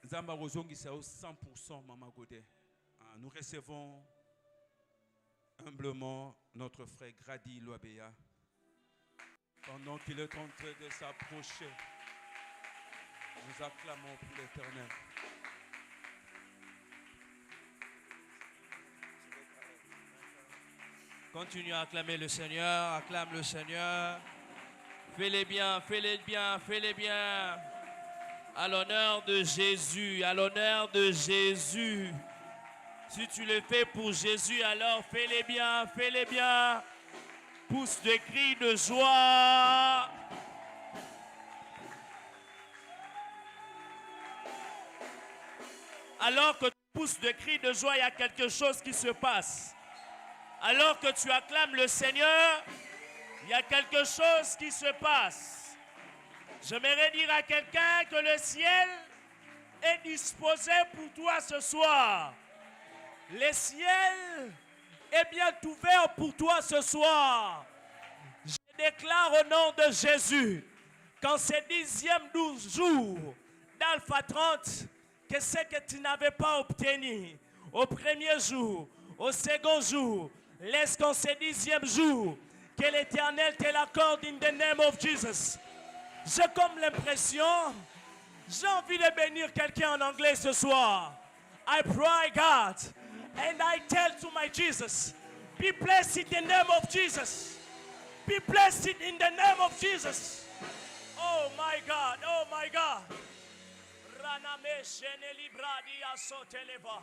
Zamba rozongisa 100% Mama Godé. Nous recevons humblement notre frère Grady Loabeya. Pendant qu'il est en train de s'approcher, nous acclamons pour l'Éternel. Continue à acclamer le Seigneur, acclame le Seigneur. Fais-les bien, fais-les bien, fais-les bien. À l'honneur de Jésus, à l'honneur de Jésus. Si tu le fais pour Jésus, alors fais-les bien, fais-les bien. Pousse des cris de joie. Alors que tu pousses des cris de joie, il y a quelque chose qui se passe. Alors que tu acclames le Seigneur, il y a quelque chose qui se passe. J'aimerais dire à quelqu'un que le ciel est disposé pour toi ce soir. Le ciel est bien ouvert pour toi ce soir. Je déclare au nom de Jésus qu'en ces 10e jour d'Alpha 30, que ce que tu n'avais pas obtenu au premier jour, au second jour, laisse qu'en ces 10e jour, que l'Éternel te l'accorde in the name of Jesus. J'ai comme l'impression, j'ai envie de bénir quelqu'un en anglais ce soir. I pray God and I tell to my Jesus, be blessed in the name of Jesus. Be blessed in the name of Jesus. Oh my God, oh my God. Raname sheneli bradia soteleva.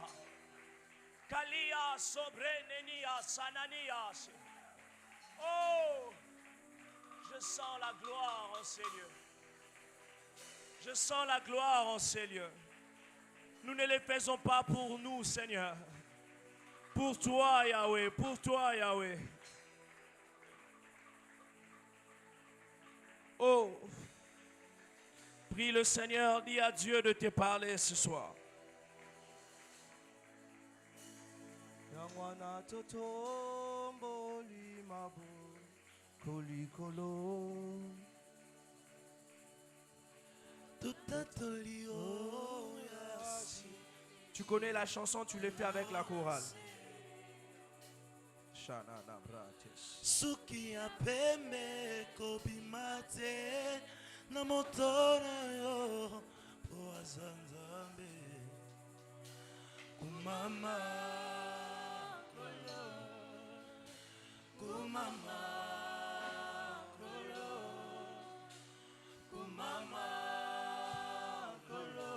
Kalia sobrenenia sananias. Oh, je sens la gloire en ces lieux. Je sens la gloire en ces lieux. Nous ne les faisons pas pour nous, Seigneur. Pour toi, Yahweh, pour toi, Yahweh. Oh, prie le Seigneur, dis à Dieu de te parler ce soir. Yangwana totombo limabo kolikolo tutatolio yasi. Tu connais la chanson, tu le fais avec la chorale. Suki apeme kobimate na motora yo poazanzambe kumama kolo kumama kolo kumama kolo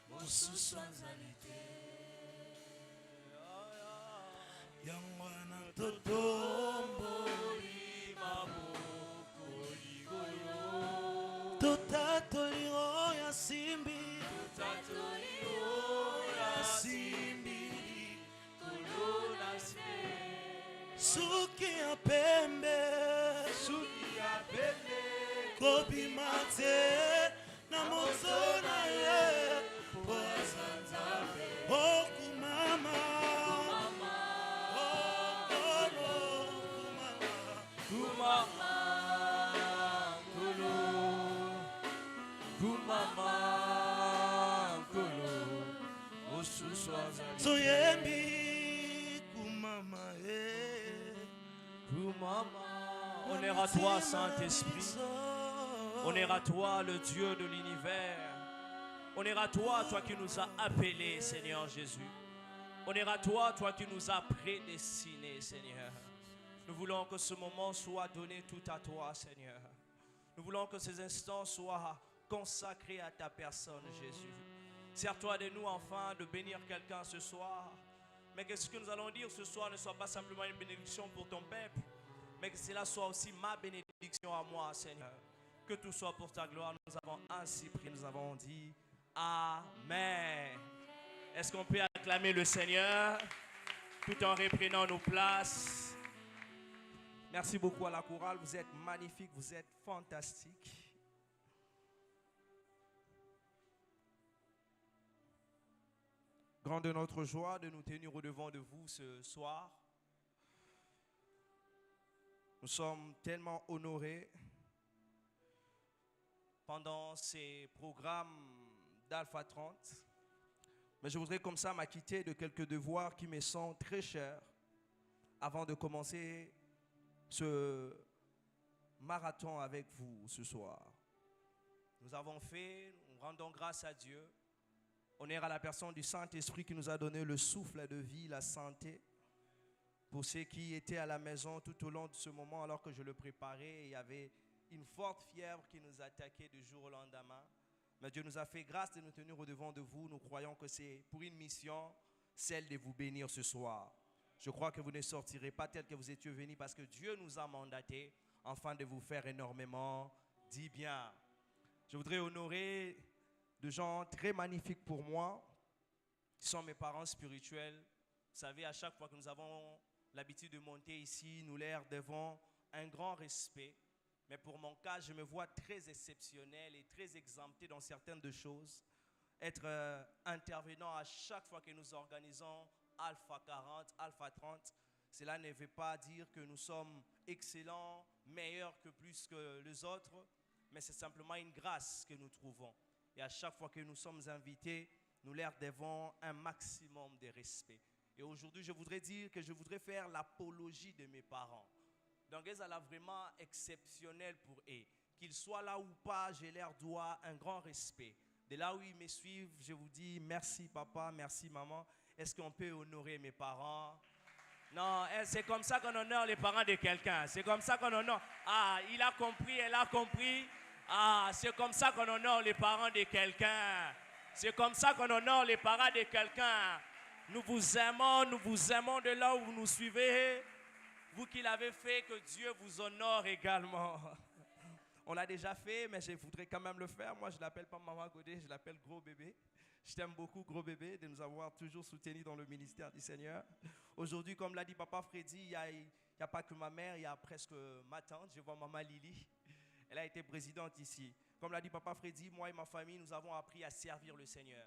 mususanzalite yangwana totombo limaboko ligolo totatolio ya simbi totatolio ya simbi kuluna se suki ya pembe kobimate na mozona ye poazanzabe oh kumama Soyembi kumama Honneur à toi, Saint-Esprit. Honneur à toi, le Dieu de l'univers. Honneur à toi, toi qui nous as appelés, Seigneur Jésus. Honneur à toi, toi qui nous as prédestinés, Seigneur. Nous voulons que ce moment soit donné tout à toi, Seigneur. Nous voulons que ces instants soient consacrés à ta personne, Jésus. Sers-toi de nous, enfin, de bénir quelqu'un ce soir. Mais que ce que nous allons dire ce soir ne soit pas simplement une bénédiction pour ton peuple, mais que cela soit aussi ma bénédiction à moi, Seigneur. Que tout soit pour ta gloire. Nous avons ainsi prié, nous avons dit Amen. Est-ce qu'on peut acclamer le Seigneur tout en reprenant nos places? Merci beaucoup à la chorale. Vous êtes magnifiques, vous êtes fantastiques. Grande est notre joie de nous tenir au-devant de vous ce soir. Nous sommes tellement honorés pendant ces programmes d'Alpha 30. Mais je voudrais comme ça m'acquitter de quelques devoirs qui me sont très chers avant de commencer ce marathon avec vous ce soir. Nous avons fait, nous rendons grâce à Dieu. Honneur à la personne du Saint-Esprit qui nous a donné le souffle de vie, la santé. Pour ceux qui étaient à la maison tout au long de ce moment, alors que je le préparais, il y avait une forte fièvre qui nous attaquait du jour au lendemain. Mais Dieu nous a fait grâce de nous tenir au-devant de vous. Nous croyons que c'est pour une mission, celle de vous bénir ce soir. Je crois que vous ne sortirez pas tel que vous étiez venus parce que Dieu nous a mandatés afin de vous faire énormément du bien. Je voudrais honorer de gens très magnifiques pour moi, qui sont mes parents spirituels. Vous savez, à chaque fois que nous avons l'habitude de monter ici, nous leur devons un grand respect. Mais pour mon cas, je me vois très exceptionnel et très exempté dans certaines de choses. Être intervenant à chaque fois que nous organisons Alpha 40, Alpha 30, cela ne veut pas dire que nous sommes excellents, meilleurs que plus que les autres, mais c'est simplement une grâce que nous trouvons. Et à chaque fois que nous sommes invités, nous leur devons un maximum de respect. Et aujourd'hui, je voudrais dire que je voudrais faire l'apologie de mes parents. Donc, ils sont vraiment exceptionnels pour eux. Qu'ils soient là ou pas, je leur dois un grand respect. De là où ils me suivent, je vous dis merci papa, merci maman. Est-ce qu'on peut honorer mes parents? Non, c'est comme ça qu'on honore les parents de quelqu'un. C'est comme ça qu'on honore. Ah, il a compris, elle a compris. Ah, c'est comme ça qu'on honore les parents de quelqu'un. C'est comme ça qu'on honore les parents de quelqu'un. Nous vous aimons de là où vous nous suivez. Vous qui l'avez fait, que Dieu vous honore également. On l'a déjà fait, mais je voudrais quand même le faire. Moi, je ne l'appelle pas Maman Godet, je l'appelle Gros Bébé. Je t'aime beaucoup, Gros Bébé, de nous avoir toujours soutenus dans le ministère du Seigneur. Aujourd'hui, comme l'a dit Papa Freddy, il n'y a pas que ma mère, il y a presque ma tante. Je vois Maman Lily. Elle a été présidente ici. Comme l'a dit Papa Freddy, moi et ma famille, nous avons appris à servir le Seigneur.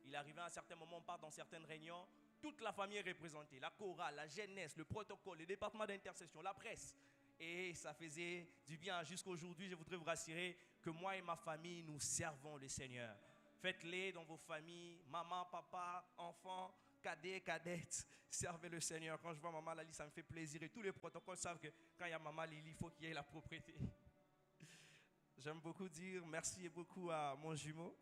Il arrivait à un certain moment, on part dans certaines réunions, toute la famille est représentée, la chorale, la jeunesse, le protocole, le département d'intercession, la presse. Et ça faisait du bien. Jusqu'à aujourd'hui, je voudrais vous rassurer que moi et ma famille, nous servons le Seigneur. Faites-les dans vos familles, maman, papa, enfants, cadets, cadettes, servez le Seigneur. Quand je vois Maman Lali, ça me fait plaisir. Et tous les protocoles savent que quand il y a Maman Lili, il faut qu'il y ait la propriété. J'aime beaucoup dire merci beaucoup à mon jumeau,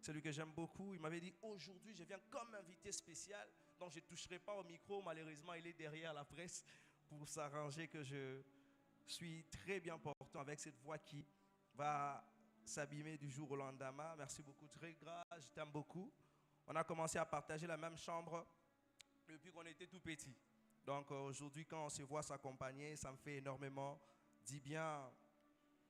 celui que j'aime beaucoup. Il m'avait dit aujourd'hui, je viens comme invité spécial, donc je ne toucherai pas au micro. Malheureusement, il est derrière la presse pour s'arranger que je suis très bien portant avec cette voix qui va s'abîmer du jour au lendemain. Merci beaucoup, très grave, je t'aime beaucoup. On a commencé à partager la même chambre depuis qu'on était tout petit. Donc aujourd'hui, quand on se voit s'accompagner, ça me fait énormément du bien.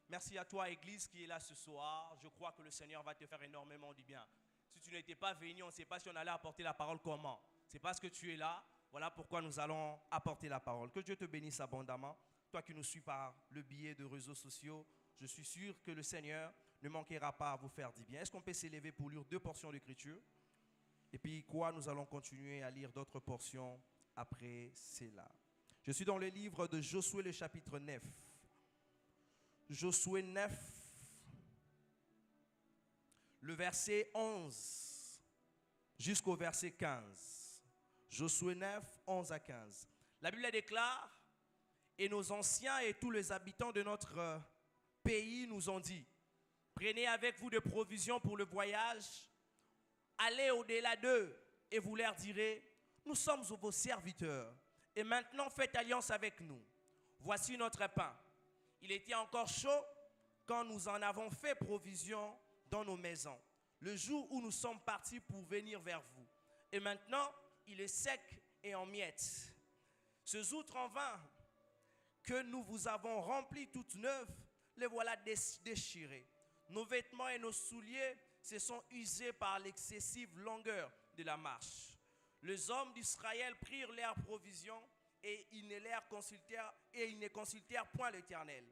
Merci à toi, Église, qui est là ce soir. Je crois que le Seigneur va te faire énormément du bien. Si tu n'étais pas venu, on ne sait pas si on allait apporter la parole comment. C'est parce que tu es là. Voilà pourquoi nous allons apporter la parole. Que Dieu te bénisse abondamment. Toi qui nous suis par le biais de réseaux sociaux, je suis sûr que le Seigneur ne manquera pas à vous faire du bien. Est-ce qu'on peut s'élever pour lire 2 portions d'écriture? Et puis quoi, nous allons continuer à lire d'autres portions après cela. Je suis dans le livre de Josué, le chapitre 9. Josué 9, le verset 11 jusqu'au verset 15. Josué 9, 11 à 15. La Bible déclare, et nos anciens et tous les habitants de notre pays nous ont dit, prenez avec vous des provisions pour le voyage, allez au-delà d'eux et vous leur direz, nous sommes vos serviteurs et maintenant faites alliance avec nous. Voici notre pain. Il était encore chaud quand nous en avons fait provision dans nos maisons, le jour où nous sommes partis pour venir vers vous. Et maintenant, il est sec et en miettes. Ces outres en vin que nous vous avons remplis toutes neuves, les voilà déchirés. Nos vêtements et nos souliers se sont usés par l'excessive longueur de la marche. Les hommes d'Israël prirent leurs provisions et ils ne consultèrent point l'Éternel.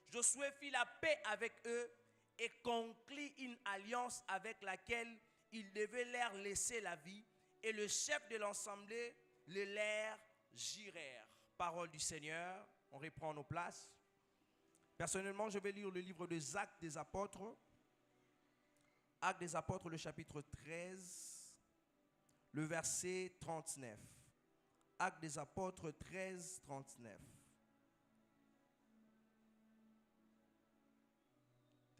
Josué fit la paix avec eux et conclut une alliance avec laquelle il devait leur laisser la vie, et le chef de l'assemblée les leur jurèrent. Parole du Seigneur, on reprend nos places. Personnellement, je vais lire le livre des Actes des Apôtres Actes des Apôtres, le chapitre 13, le verset 39. Actes des Apôtres 13, 39.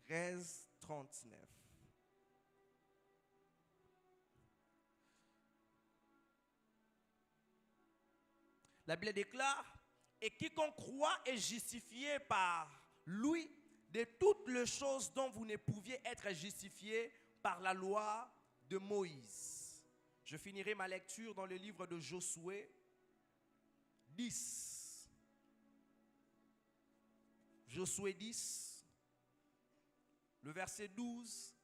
13, 39. La Bible déclare, et quiconque croit est justifié par lui de toutes les choses dont vous ne pouviez être justifiés par la loi de Moïse. Je finirai ma lecture dans le livre de Josué 10. Josué 10, le verset 12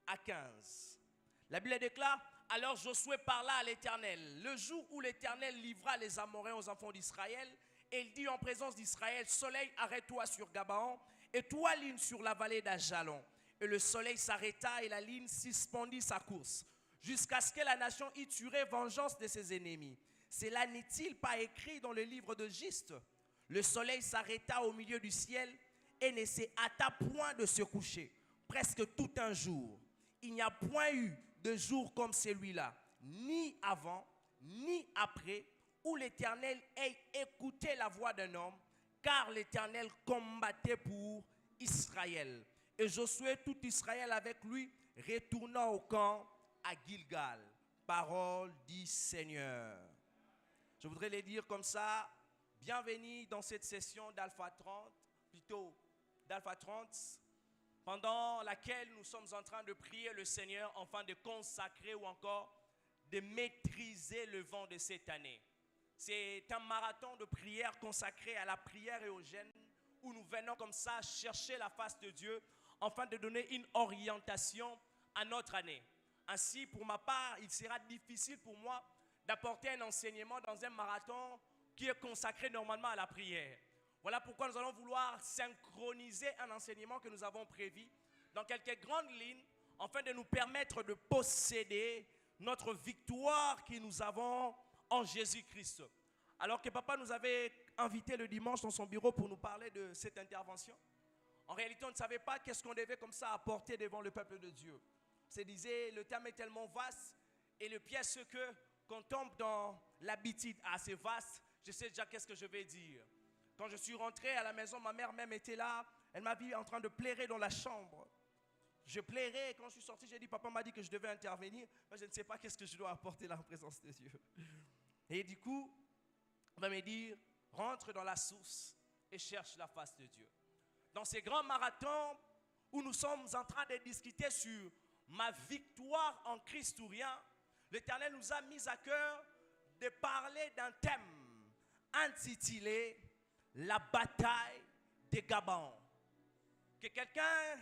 à 15. La Bible déclare, alors Josué parla à l'Éternel, le jour où l'Éternel livra les Amoréens aux enfants d'Israël, et il dit en présence d'Israël, soleil, arrête-toi sur Gabaon, et toi, ligne, sur la vallée d'Ajalon. Et le soleil s'arrêta et la ligne suspendit sa course, jusqu'à ce que la nation y tuerait vengeance de ses ennemis. Cela n'est-il pas écrit dans le livre de Giste? Le soleil s'arrêta au milieu du ciel et ne se hâta point de se coucher, presque tout un jour. Il n'y a point eu de jour comme celui-là, ni avant, ni après, où l'Éternel ait écouté la voix d'un homme, car l'Éternel combattait pour Israël. Et Josué, tout Israël avec lui, retourna au camp à Gilgal. Parole du Seigneur. Je voudrais les dire comme ça, bienvenue dans cette session d'Alpha 30, plutôt d'Alpha 30, pendant laquelle nous sommes en train de prier le Seigneur afin de consacrer ou encore de maîtriser le vent de cette année. C'est un marathon de prière consacré à la prière et au jeûne où nous venons comme ça chercher la face de Dieu afin de donner une orientation à notre année. Ainsi, pour ma part, il sera difficile pour moi d'apporter un enseignement dans un marathon qui est consacré normalement à la prière. Voilà pourquoi nous allons vouloir synchroniser un enseignement que nous avons prévu dans quelques grandes lignes afin de nous permettre de posséder notre victoire que nous avons en Jésus-Christ. Alors que papa nous avait invité le dimanche dans son bureau pour nous parler de cette intervention, en réalité on ne savait pas qu'est-ce qu'on devait comme ça apporter devant le peuple de Dieu. On se disait, le terme est tellement vaste et le piège c'est que qu'on tombe dans l'habitude assez vaste, je sais déjà qu'est-ce que je vais dire. Quand je suis rentré à la maison, ma mère même était là, elle m'a vu en train de pleurer dans la chambre. Je plairais, quand je suis sorti, j'ai dit, papa m'a dit que je devais intervenir, mais je ne sais pas qu'est-ce que je dois apporter là en présence de Dieu. Et du coup, on va me dire, rentre dans la source et cherche la face de Dieu. Dans ces grands marathons où nous sommes en train de discuter sur ma victoire en Christ ou rien, l'Éternel nous a mis à cœur de parler d'un thème intitulé « La bataille de Gabaon ». Que quelqu'un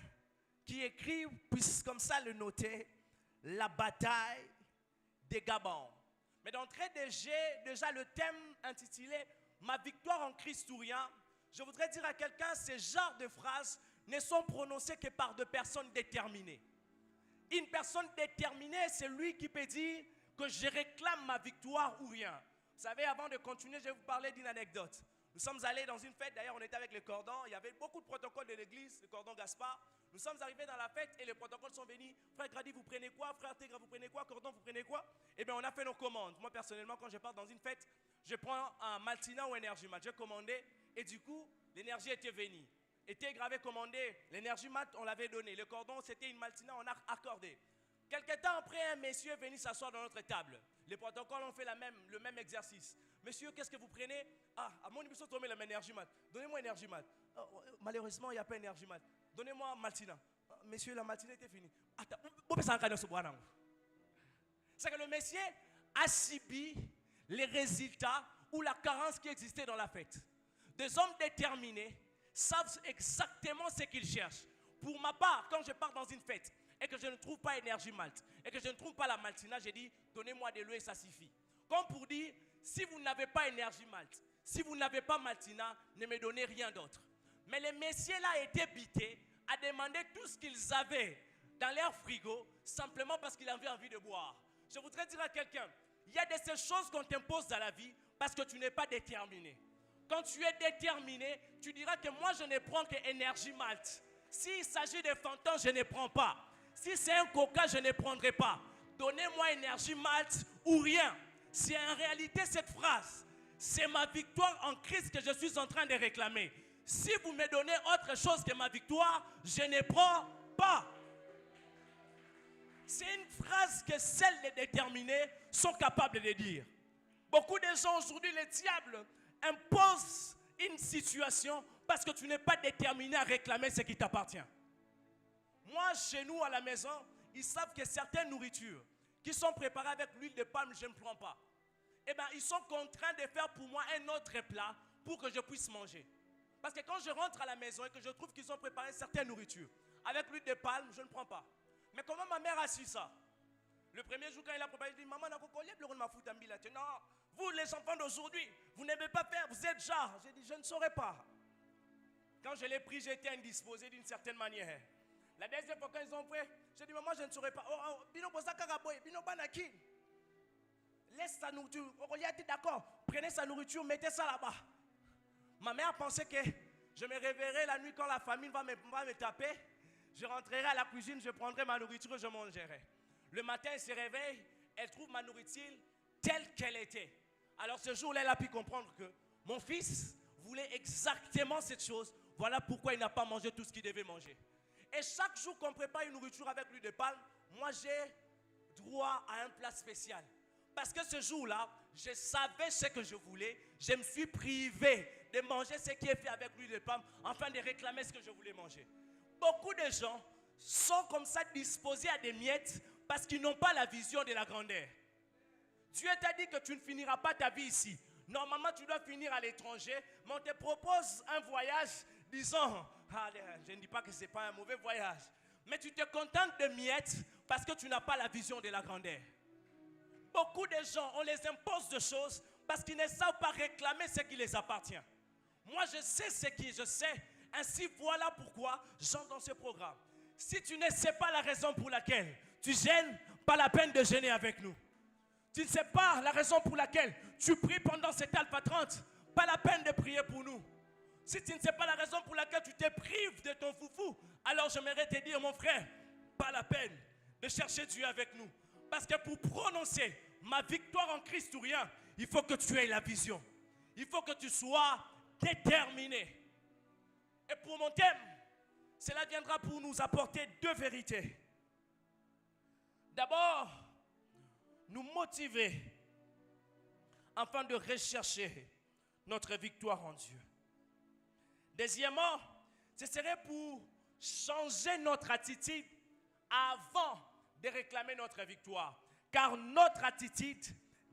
qui écrit puisse comme ça le noter, « La bataille de Gabaon ». Mais d'entrée de jeu, déjà le thème intitulé « Ma victoire en Christ ou rien », je voudrais dire à quelqu'un, ces genres de phrases ne sont prononcées que par deux personnes déterminées. Une personne déterminée, c'est lui qui peut dire que je réclame ma victoire ou rien. Vous savez, avant de continuer, je vais vous parler d'une anecdote. Nous sommes allés dans une fête, d'ailleurs on était avec le cordon, il y avait beaucoup de protocoles de l'église, le cordon Gaspard. Nous sommes arrivés dans la fête et les protocoles sont venus. Frère Grady, vous prenez quoi? Frère Tégra, vous prenez quoi? Cordon, vous prenez quoi? Eh bien, on a fait nos commandes. Moi, personnellement, quand je pars dans une fête, je prends un Maltina ou Énergie Mat. J'ai commandé et du coup, l'énergie était venue. Tégra avait commandé l'énergie mat, on l'avait donné. Le cordon, c'était une Maltina, on a accordé. Quelque temps après, un monsieur est venu s'asseoir dans notre table. Les protocoles ont fait le même exercice. Monsieur, qu'est-ce que vous prenez? Ah, à mon émission, tombez la énergie mat. Donnez-moi énergie mat. Oh, malheureusement, il n'y a pas énergie mat. Donnez-moi Maltina. Monsieur, la Maltina était finie. Attends, c'est que le monsieur a subi les résultats ou la carence qui existait dans la fête. Des hommes déterminés savent exactement ce qu'ils cherchent. Pour ma part, quand je pars dans une fête et que je ne trouve pas énergie malt et que je ne trouve pas la maltina, j'ai dit, donnez-moi de l'eau et ça suffit. Comme pour dire, si vous n'avez pas énergie malt, si vous n'avez pas maltina, ne me donnez rien d'autre. Mais les messieurs là étaient bités à demander tout ce qu'ils avaient dans leur frigo simplement parce qu'ils avaient envie de boire. Je voudrais dire à quelqu'un, il y a de ces choses qu'on t'impose dans la vie parce que tu n'es pas déterminé. Quand tu es déterminé, tu diras que moi je ne prends que énergie malt. S'il s'agit de fantômes, je ne prends pas. Si c'est un coca, je ne prendrai pas. Donnez-moi énergie malt ou rien. C'est en réalité cette phrase. C'est ma victoire en Christ que je suis en train de réclamer. Si vous me donnez autre chose que ma victoire, je ne prends pas. C'est une phrase que seuls les déterminés sont capables de dire. Beaucoup de gens aujourd'hui, le diable impose une situation parce que tu n'es pas déterminé à réclamer ce qui t'appartient. Moi, chez nous, à la maison, ils savent que certaines nourritures qui sont préparées avec l'huile de palme, je ne prends pas. Eh bien, ils sont contraints de faire pour moi un autre plat pour que je puisse manger. Parce que quand je rentre à la maison et que je trouve qu'ils ont préparé certaines nourritures avec l'huile de palme, je ne prends pas. Mais comment ma mère a su ça? Le premier jour quand il a préparé, il dit, maman, non, vous les enfants d'aujourd'hui, vous n'aimez pas faire, vous êtes genre. J'ai dit, je ne saurais pas. Quand je l'ai pris, j'étais indisposé d'une certaine manière. La deuxième fois quand ils ont fait, j'ai dit, maman, je ne saurais pas. Laisse sa nourriture. D'accord, prenez sa nourriture, mettez ça là-bas. Ma mère pensait que je me réveillerai la nuit quand la famille va me taper. Je rentrerai à la cuisine, je prendrai ma nourriture et je mangerai. Le matin, elle se réveille, elle trouve ma nourriture telle qu'elle était. Alors ce jour-là, elle a pu comprendre que mon fils voulait exactement cette chose. Voilà pourquoi il n'a pas mangé tout ce qu'il devait manger. Et chaque jour qu'on prépare une nourriture avec l'huile de palme, moi j'ai droit à un plat spécial. Parce que ce jour-là, je savais ce que je voulais. Je me suis privé de manger ce qui est fait avec l'huile de palme afin de réclamer ce que je voulais manger. Beaucoup de gens sont comme ça disposés à des miettes parce qu'ils n'ont pas la vision de la grandeur. Dieu t'a dit que tu ne finiras pas ta vie ici. Normalement, tu dois finir à l'étranger, mais on te propose un voyage, disons, je ne dis pas que ce n'est pas un mauvais voyage, mais tu te contentes de miettes parce que tu n'as pas la vision de la grandeur. Beaucoup de gens, on les impose de choses parce qu'ils ne savent pas réclamer ce qui les appartient. Moi, je sais ce qui je sais. Ainsi, voilà pourquoi j'entre dans ce programme. Si tu ne sais pas la raison pour laquelle tu gênes, pas la peine de gêner avec nous. Tu ne sais pas la raison pour laquelle tu pries pendant cet Alpha 30, pas la peine de prier pour nous. Si tu ne sais pas la raison pour laquelle tu te prives de ton foufou, alors j'aimerais te dire, mon frère, pas la peine de chercher Dieu avec nous. Parce que pour prononcer ma victoire en Christ ou rien, il faut que tu aies la vision. Il faut que tu sois déterminé. Et pour mon thème, cela viendra pour nous apporter deux vérités. D'abord, nous motiver afin de rechercher notre victoire en Dieu. Deuxièmement, ce serait pour changer notre attitude avant de réclamer notre victoire. Car notre attitude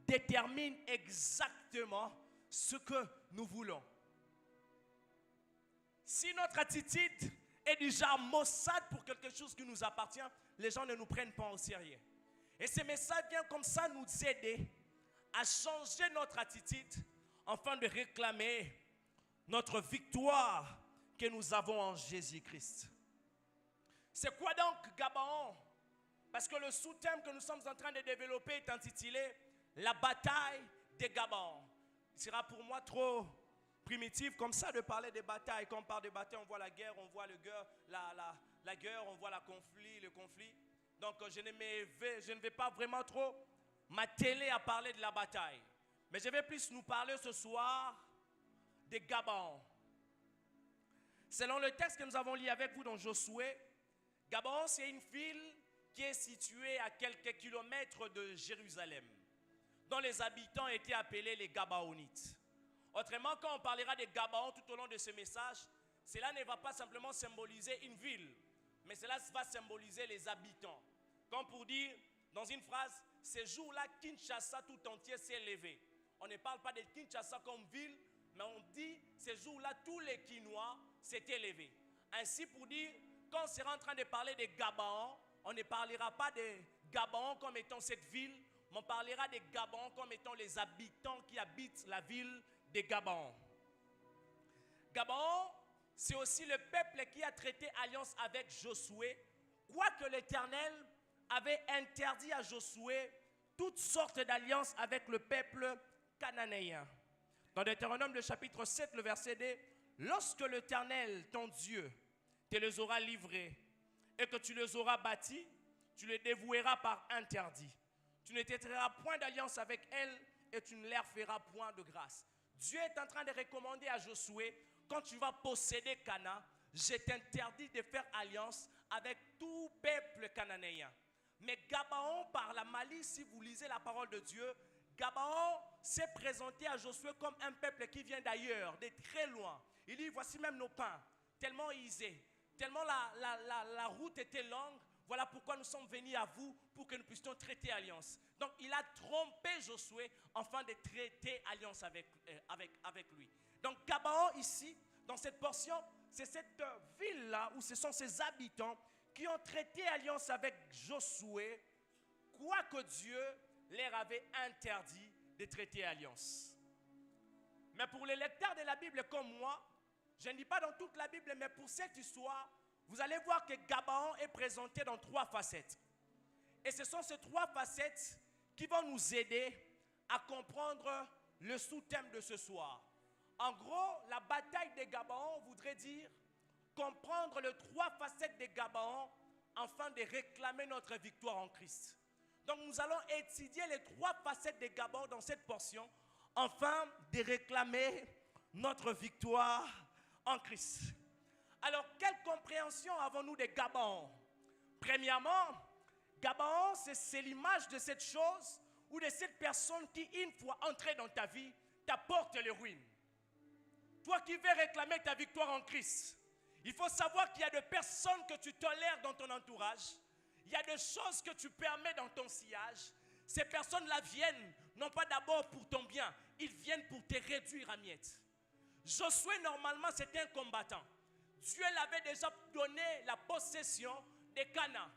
détermine exactement ce que nous voulons. Si notre attitude est du genre maussade pour quelque chose qui nous appartient, les gens ne nous prennent pas au sérieux. Et ce message vient comme ça nous aider à changer notre attitude afin de réclamer notre victoire que nous avons en Jésus-Christ. C'est quoi donc Gabaon? Parce que le sous-thème que nous sommes en train de développer est intitulé « La bataille de Gabaon ». Il sera pour moi trop primitif comme ça de parler de bataille. Quand on parle de bataille, on voit la guerre, on voit la guerre, on voit le conflit. Donc je ne vais pas vraiment trop m'atteler à parler de la bataille. Mais je vais plus nous parler ce soir de Gabaon. Selon le texte que nous avons lu avec vous dans Josué, Gabaon c'est une ville qui est située à quelques kilomètres de Jérusalem, dont les habitants étaient appelés les Gabaonites. Autrement, quand on parlera de Gabaon tout au long de ce message, cela ne va pas simplement symboliser une ville, mais cela va symboliser les habitants. Comme pour dire, dans une phrase, ces jours-là, Kinshasa tout entier s'est levé. On ne parle pas de Kinshasa comme ville, mais on dit, ces jours-là, tous les Kinois s'étaient levés. Ainsi pour dire, quand on sera en train de parler de Gabaon, on ne parlera pas de Gabaon comme étant cette ville, mais on parlera de Gabaon comme étant les habitants qui habitent la ville de Gabaon. Gabaon, c'est aussi le peuple qui a traité alliance avec Josué, quoique l'Éternel avait interdit à Josué toutes sortes d'alliances avec le peuple cananéen. Dans Deutéronome, le chapitre 7, le verset 2, « Lorsque l'Éternel, ton Dieu, te les aura livrés, et que tu les auras bâtis, tu les dévoueras par interdit. Tu ne t'étreras point d'alliance avec elles et tu ne leur feras point de grâce. Dieu est en train de recommander à Josué, quand tu vas posséder Canaan, je t'interdis de faire alliance avec tout peuple cananéen. Mais Gabaon, par la malice, si vous lisez la parole de Dieu, Gabaon s'est présenté à Josué comme un peuple qui vient d'ailleurs, de très loin. Il dit, voici même nos pains, tellement isés, tellement la route était longue. Voilà pourquoi nous sommes venus à vous, pour que nous puissions traiter alliance. Donc il a trompé Josué afin de traiter alliance avec lui. Donc Gabaon ici, dans cette portion, c'est cette ville-là où ce sont ses habitants qui ont traité alliance avec Josué, quoique Dieu leur avait interdit de traiter alliance. Mais pour les lecteurs de la Bible comme moi, je ne dis pas dans toute la Bible, mais pour cette histoire, vous allez voir que Gabaon est présenté dans 3 facettes. Et ce sont ces 3 facettes qui vont nous aider à comprendre le sous-thème de ce soir. En gros, la bataille de Gabaon voudrait dire comprendre les 3 facettes de Gabaon afin de réclamer notre victoire en Christ. Donc nous allons étudier les 3 facettes de Gabaon dans cette portion afin de réclamer notre victoire en Christ. Alors, quelle compréhension avons-nous de Gabaon? Premièrement, Gabaon, c'est l'image de cette chose ou de cette personne qui, une fois entrée dans ta vie, t'apporte les ruines. Toi qui veux réclamer ta victoire en Christ, il faut savoir qu'il y a des personnes que tu tolères dans ton entourage. Il y a des choses que tu permets dans ton sillage. Ces personnes-là viennent, non pas d'abord pour ton bien, ils viennent pour te réduire à miettes. Josué, normalement, c'était un combattant. Dieu l'avait déjà donné la possession de Canaan.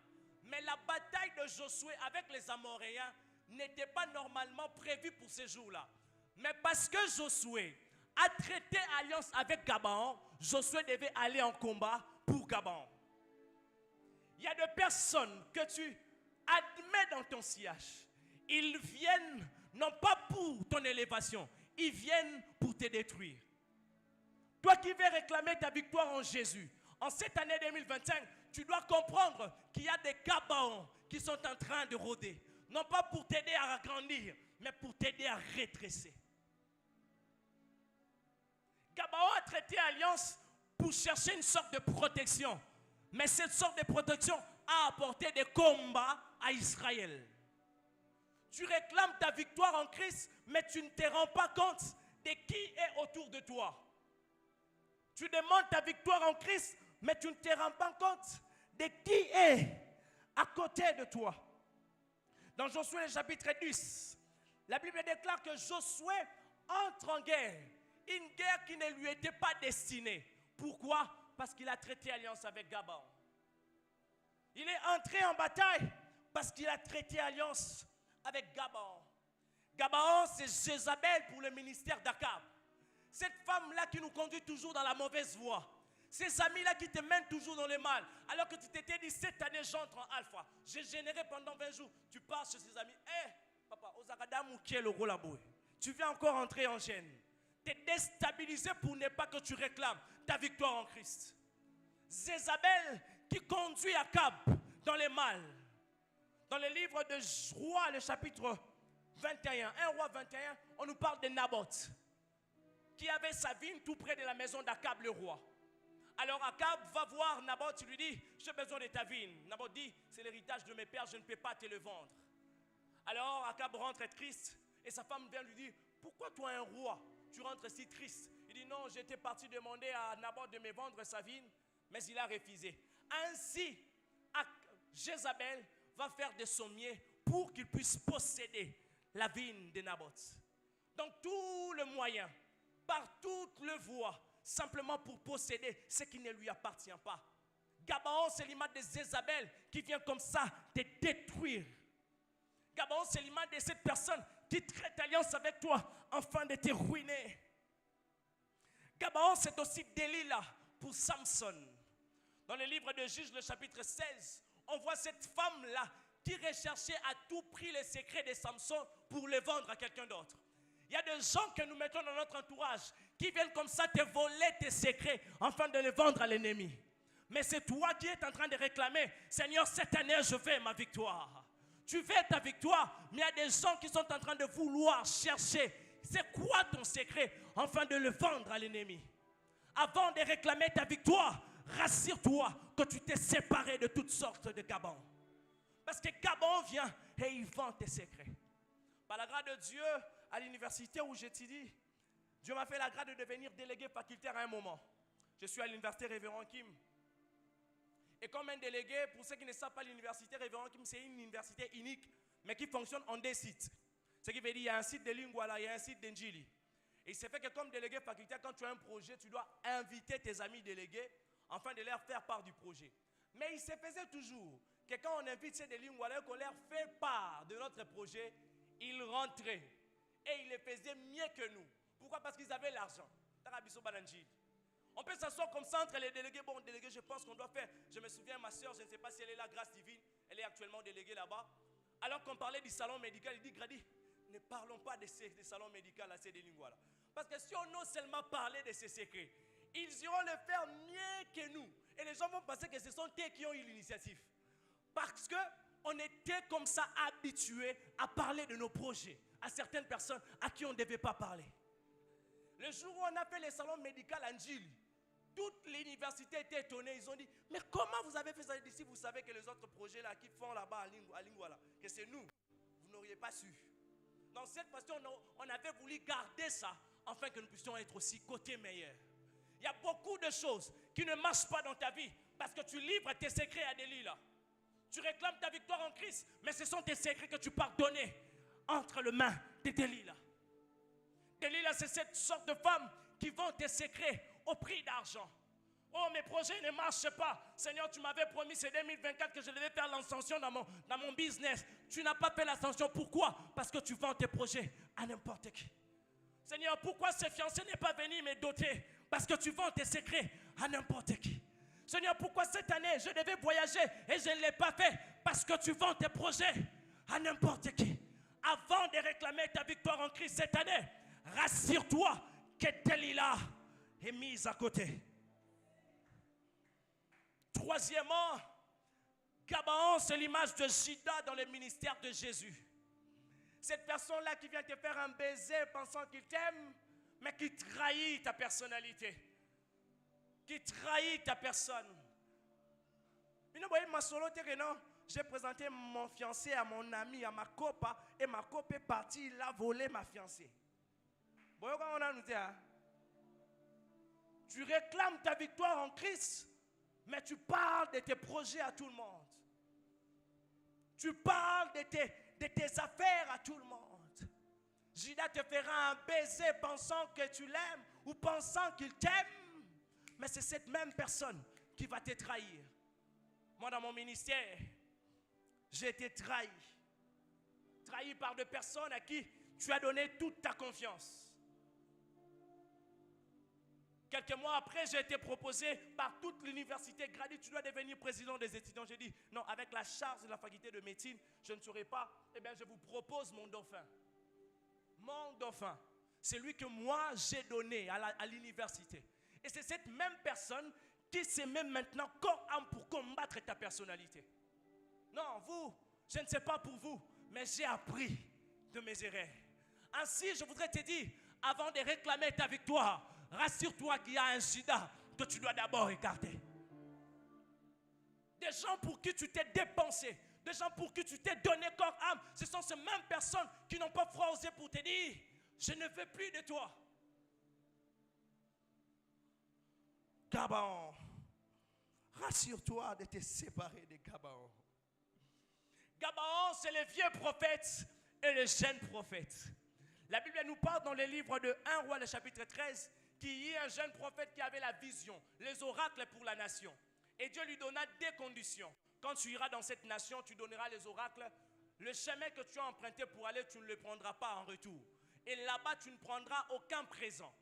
Mais la bataille de Josué avec les Amoréens n'était pas normalement prévue pour ces jours-là. Mais parce que Josué a traité alliance avec Gabaon, Josué devait aller en combat pour Gabaon. Il y a des personnes que tu admets dans ton sillage. Ils viennent non pas pour ton élévation, ils viennent pour te détruire. Toi qui veux réclamer ta victoire en Jésus, en cette année 2025, tu dois comprendre qu'il y a des Gabaons qui sont en train de rôder. Non pas pour t'aider à agrandir, mais pour t'aider à rétrécir. Gabaon a traité alliance pour chercher une sorte de protection. Mais cette sorte de protection a apporté des combats à Israël. Tu réclames ta victoire en Christ, mais tu ne te rends pas compte de qui est autour de toi. Tu demandes ta victoire en Christ, mais tu ne te rends pas compte de qui est à côté de toi. Dans Josué chapitre 10, la Bible déclare que Josué entre en guerre. Une guerre qui ne lui était pas destinée. Pourquoi? Parce qu'il a traité alliance avec Gabaon. Il est entré en bataille parce qu'il a traité alliance avec Gabaon. Gabaon, c'est Jézabel pour le ministère d'Akab. Cette femme-là qui nous conduit toujours dans la mauvaise voie. Ces amis-là qui te mènent toujours dans le mal. Alors que tu t'étais dit, cette année, j'entre en alpha. J'ai généré pendant 20 jours. Tu pars chez ces amis. Hé, papa, Ozakadamu qui est le rôle là-bas. Tu viens encore entrer en chaîne. Tu es déstabilisé pour ne pas que tu réclames ta victoire en Christ. Jézabel qui conduit Akab dans le mal. Dans le livre de Rois, le chapitre 21, 1 Roi 21, on nous parle de Naboth, qui avait sa vigne tout près de la maison d'Akab le roi. Alors Akab va voir Naboth, il lui dit, j'ai besoin de ta vigne. Naboth dit, c'est l'héritage de mes pères, je ne peux pas te le vendre. Alors Akab rentre triste et sa femme vient lui dire, pourquoi toi un roi, tu rentres si triste? Il dit, non, j'étais parti demander à Naboth de me vendre sa vigne, mais il a refusé. Ainsi, Jézabel va faire de son mieux pour qu'il puisse posséder la vigne de Naboth. Donc tout le moyen, par toutes les voies, simplement pour posséder ce qui ne lui appartient pas. Gabaon, c'est l'image de Jézabel qui vient comme ça te détruire. Gabaon, c'est l'image de cette personne qui traite alliance avec toi afin de te ruiner. Gabaon, c'est aussi Delilah pour Samson. Dans le livre de Juges, le chapitre 16, on voit cette femme-là qui recherchait à tout prix les secrets de Samson pour les vendre à quelqu'un d'autre. Il y a des gens que nous mettons dans notre entourage qui viennent comme ça te voler tes secrets afin de les vendre à l'ennemi. Mais c'est toi qui es en train de réclamer, Seigneur, cette année, je veux ma victoire. Tu veux ta victoire, mais il y a des gens qui sont en train de vouloir chercher. C'est quoi ton secret afin de le vendre à l'ennemi? Avant de réclamer ta victoire, rassure-toi que tu t'es séparé de toutes sortes de Gabon. Parce que Gabon vient et il vend tes secrets. Par la grâce de Dieu, à l'université où j'étudie, Dieu m'a fait la grâce de devenir délégué facultaire à un moment. Je suis à l'université Révérend Kim. Et comme un délégué, pour ceux qui ne savent pas, l'université Révérend Kim, c'est une université unique, mais qui fonctionne en 2 sites. Ce qui veut dire qu'il y a un site de Lingwala, il y a un site d'Enjili. Et il s'est fait que comme délégué facultaire, quand tu as un projet, tu dois inviter tes amis délégués afin de leur faire part du projet. Mais il se faisait toujours que quand on invite ces Lingwala, qu'on leur fait part de notre projet, ils rentraient. Et ils le faisaient mieux que nous. Pourquoi? Parce qu'ils avaient l'argent. On peut s'asseoir comme ça entre les délégués. Bon, délégué, je pense qu'on doit faire. Je me souviens, ma soeur, je ne sais pas si elle est là, grâce divine. Elle est actuellement déléguée là-bas. Alors qu'on parlait du salon médical, il dit, Grady, ne parlons pas de ces salons médicaux à ces Lingwala. Parce que si on ose seulement parler de ces secrets, ils iront le faire mieux que nous. Et les gens vont penser que ce sont eux qui ont eu l'initiative. Parce qu'on était comme ça habitués à parler de nos projets à certaines personnes à qui on ne devait pas parler. Le jour où on a fait les salons médicaux à Njili, toute l'université était étonnée. Ils ont dit, mais comment vous avez fait ça ici? Vous savez que les autres projets là qui font là-bas à Lingwala, que c'est nous. Vous n'auriez pas su. Dans cette façon, on avait voulu garder ça afin que nous puissions être aussi côté meilleur. Il y a beaucoup de choses qui ne marchent pas dans ta vie parce que tu livres tes secrets à Delilah. Tu réclames ta victoire en Christ, mais ce sont tes secrets que tu pars donner entre les mains de Delilah. Delilah, c'est cette sorte de femme qui vend tes secrets au prix d'argent. Oh, mes projets ne marchent pas. Seigneur, tu m'avais promis, c'est 2024 que je devais faire l'ascension dans mon business. Tu n'as pas fait l'ascension. Pourquoi? Parce que tu vends tes projets à n'importe qui. Seigneur, pourquoi ce fiancé n'est pas venu me doter? Parce que tu vends tes secrets à n'importe qui. Seigneur, pourquoi cette année je devais voyager et je ne l'ai pas fait? Parce que tu vends tes projets à n'importe qui. Avant de réclamer ta victoire en Christ cette année, rassure-toi que Delilah est mise à côté. Troisièmement, Gabaon, c'est l'image de Judas dans le ministère de Jésus. Cette personne-là qui vient te faire un baiser pensant qu'il t'aime, mais qui trahit ta personnalité. Qui trahit ta personne. J'ai présenté mon fiancé à mon ami, à ma copa, et ma copa est partie, il a volé ma fiancée. Tu réclames ta victoire en Christ, mais tu parles de tes projets à tout le monde. Tu parles de tes affaires à tout le monde. Judas te fera un baiser pensant que tu l'aimes ou pensant qu'il t'aime, mais c'est cette même personne qui va te trahir. Moi, dans mon ministère, j'ai été trahi. Trahi par des personnes à qui tu as donné toute ta confiance. Quelques mois après, j'ai été proposé par toute l'université. Grady, tu dois devenir président des étudiants. J'ai dit, non, avec la charge de la faculté de médecine, je ne saurais pas. Eh bien, je vous propose mon dauphin. Mon dauphin. C'est lui que moi, j'ai donné à l'université. Et c'est cette même personne qui se met maintenant corps âme pour combattre ta personnalité. Non, vous, je ne sais pas pour vous, mais j'ai appris de mes erreurs. Ainsi, je voudrais te dire, avant de réclamer ta victoire, rassure-toi qu'il y a un Judas que tu dois d'abord écarter. Des gens pour qui tu t'es dépensé, des gens pour qui tu t'es donné corps âme, ce sont ces mêmes personnes qui n'ont pas froid osé pour te dire, je ne veux plus de toi. Gabaon, rassure-toi de te séparer de Gabaon. Gabaon, c'est le vieux prophète et le jeune prophète. La Bible nous parle dans le livre de 1 Roi, le chapitre 13, qu'il y a un jeune prophète qui avait la vision, les oracles pour la nation. Et Dieu lui donna des conditions. Quand tu iras dans cette nation, tu donneras les oracles. Le chemin que tu as emprunté pour aller, tu ne le prendras pas en retour. Et là-bas, tu ne prendras aucun présent.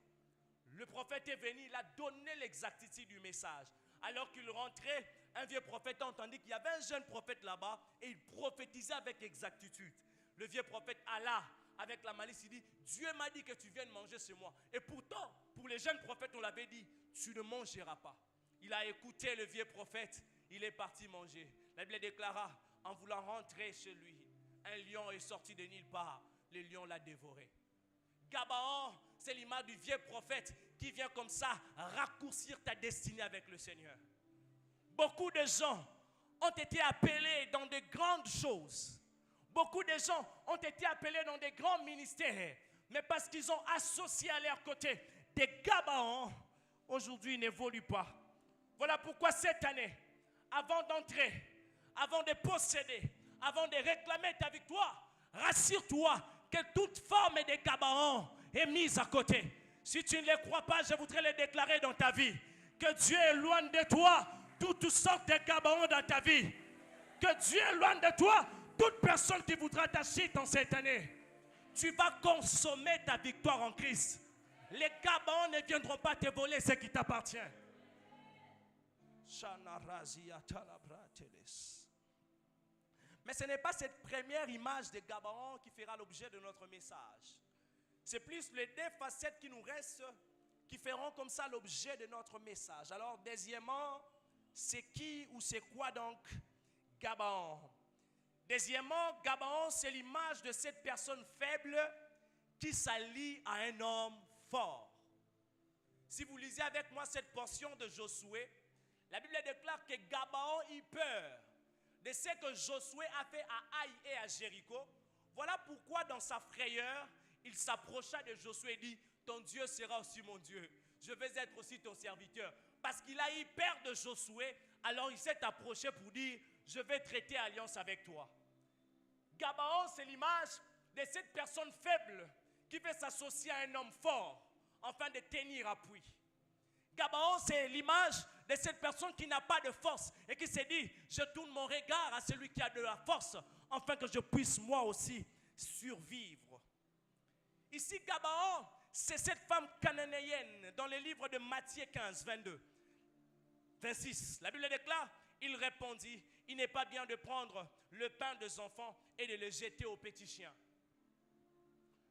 Le prophète est venu, il a donné l'exactitude du message. Alors qu'il rentrait, un vieux prophète a entendu qu'il y avait un jeune prophète là-bas et il prophétisait avec exactitude. Le vieux prophète alla avec la malice, il dit, Dieu m'a dit que tu viennes manger chez moi. Et pourtant, pour les jeunes prophètes, on l'avait dit, tu ne mangeras pas. il a écouté le vieux prophète, il est parti manger. La Bible déclara, en voulant rentrer chez lui, un lion est sorti de nulle part, le lion l'a dévoré. Gabaon, c'est l'image du vieux prophète qui vient comme ça raccourcir ta destinée avec le Seigneur. Beaucoup de gens ont été appelés dans de grandes choses. Beaucoup de gens ont été appelés dans des grands ministères. Mais parce qu'ils ont associé à leur côté des Gabaons, aujourd'hui ils n'évoluent pas. Voilà pourquoi cette année, avant d'entrer, avant de posséder, avant de réclamer ta victoire, rassure-toi que toute forme de Gabaon est mise à côté. Si tu ne les crois pas, je voudrais les déclarer dans ta vie. Que Dieu éloigne de toi toutes sortes de Gabaons dans ta vie. Que Dieu éloigne de toi toute personne qui voudra t'acheter dans cette année. Tu vas consommer ta victoire en Christ. Les Gabaons ne viendront pas te voler ce qui t'appartient. Mais ce n'est pas cette première image de Gabaon qui fera l'objet de notre message. C'est plus les deux facettes qui nous restent qui feront comme ça l'objet de notre message. Alors, deuxièmement, c'est qui ou c'est quoi donc Gabaon? Deuxièmement, Gabaon, c'est l'image de cette personne faible qui s'allie à un homme fort. Si vous lisez avec moi cette portion de Josué, la Bible déclare que Gabaon eut peur de ce que Josué a fait à Haï et à Jéricho. Voilà pourquoi dans sa frayeur, il s'approcha de Josué et dit, ton Dieu sera aussi mon Dieu. Je vais être aussi ton serviteur. Parce qu'il a eu peur de Josué, alors il s'est approché pour dire, je vais traiter alliance avec toi. Gabaon, c'est l'image de cette personne faible qui veut s'associer à un homme fort afin de tenir appui. Gabaon, c'est l'image de cette personne qui n'a pas de force et qui s'est dit, je tourne mon regard à celui qui a de la force afin que je puisse moi aussi survivre. Ici, Gabaon, c'est cette femme cananéenne dans le livre de Matthieu 15, 22, 26. La Bible déclare, il répondit, il n'est pas bien de prendre le pain des enfants et de le jeter aux petits chiens.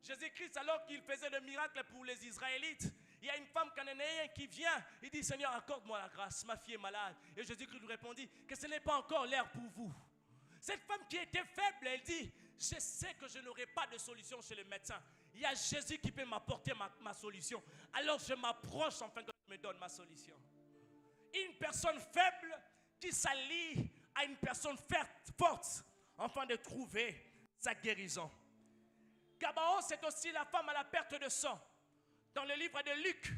Jésus-Christ, alors qu'il faisait le miracle pour les Israélites, il y a une femme cananéenne qui vient, il dit, Seigneur, accorde-moi la grâce, ma fille est malade. Et Jésus-Christ lui répondit que ce n'est pas encore l'heure pour vous. Cette femme qui était faible, elle dit, je sais que je n'aurai pas de solution chez le médecin. Il y a Jésus qui peut m'apporter ma solution. Alors je m'approche afin que je me donne ma solution. Une personne faible qui s'allie à une personne forte afin de trouver sa guérison. Gabaon, c'est aussi la femme à la perte de sang. Dans le livre de Luc,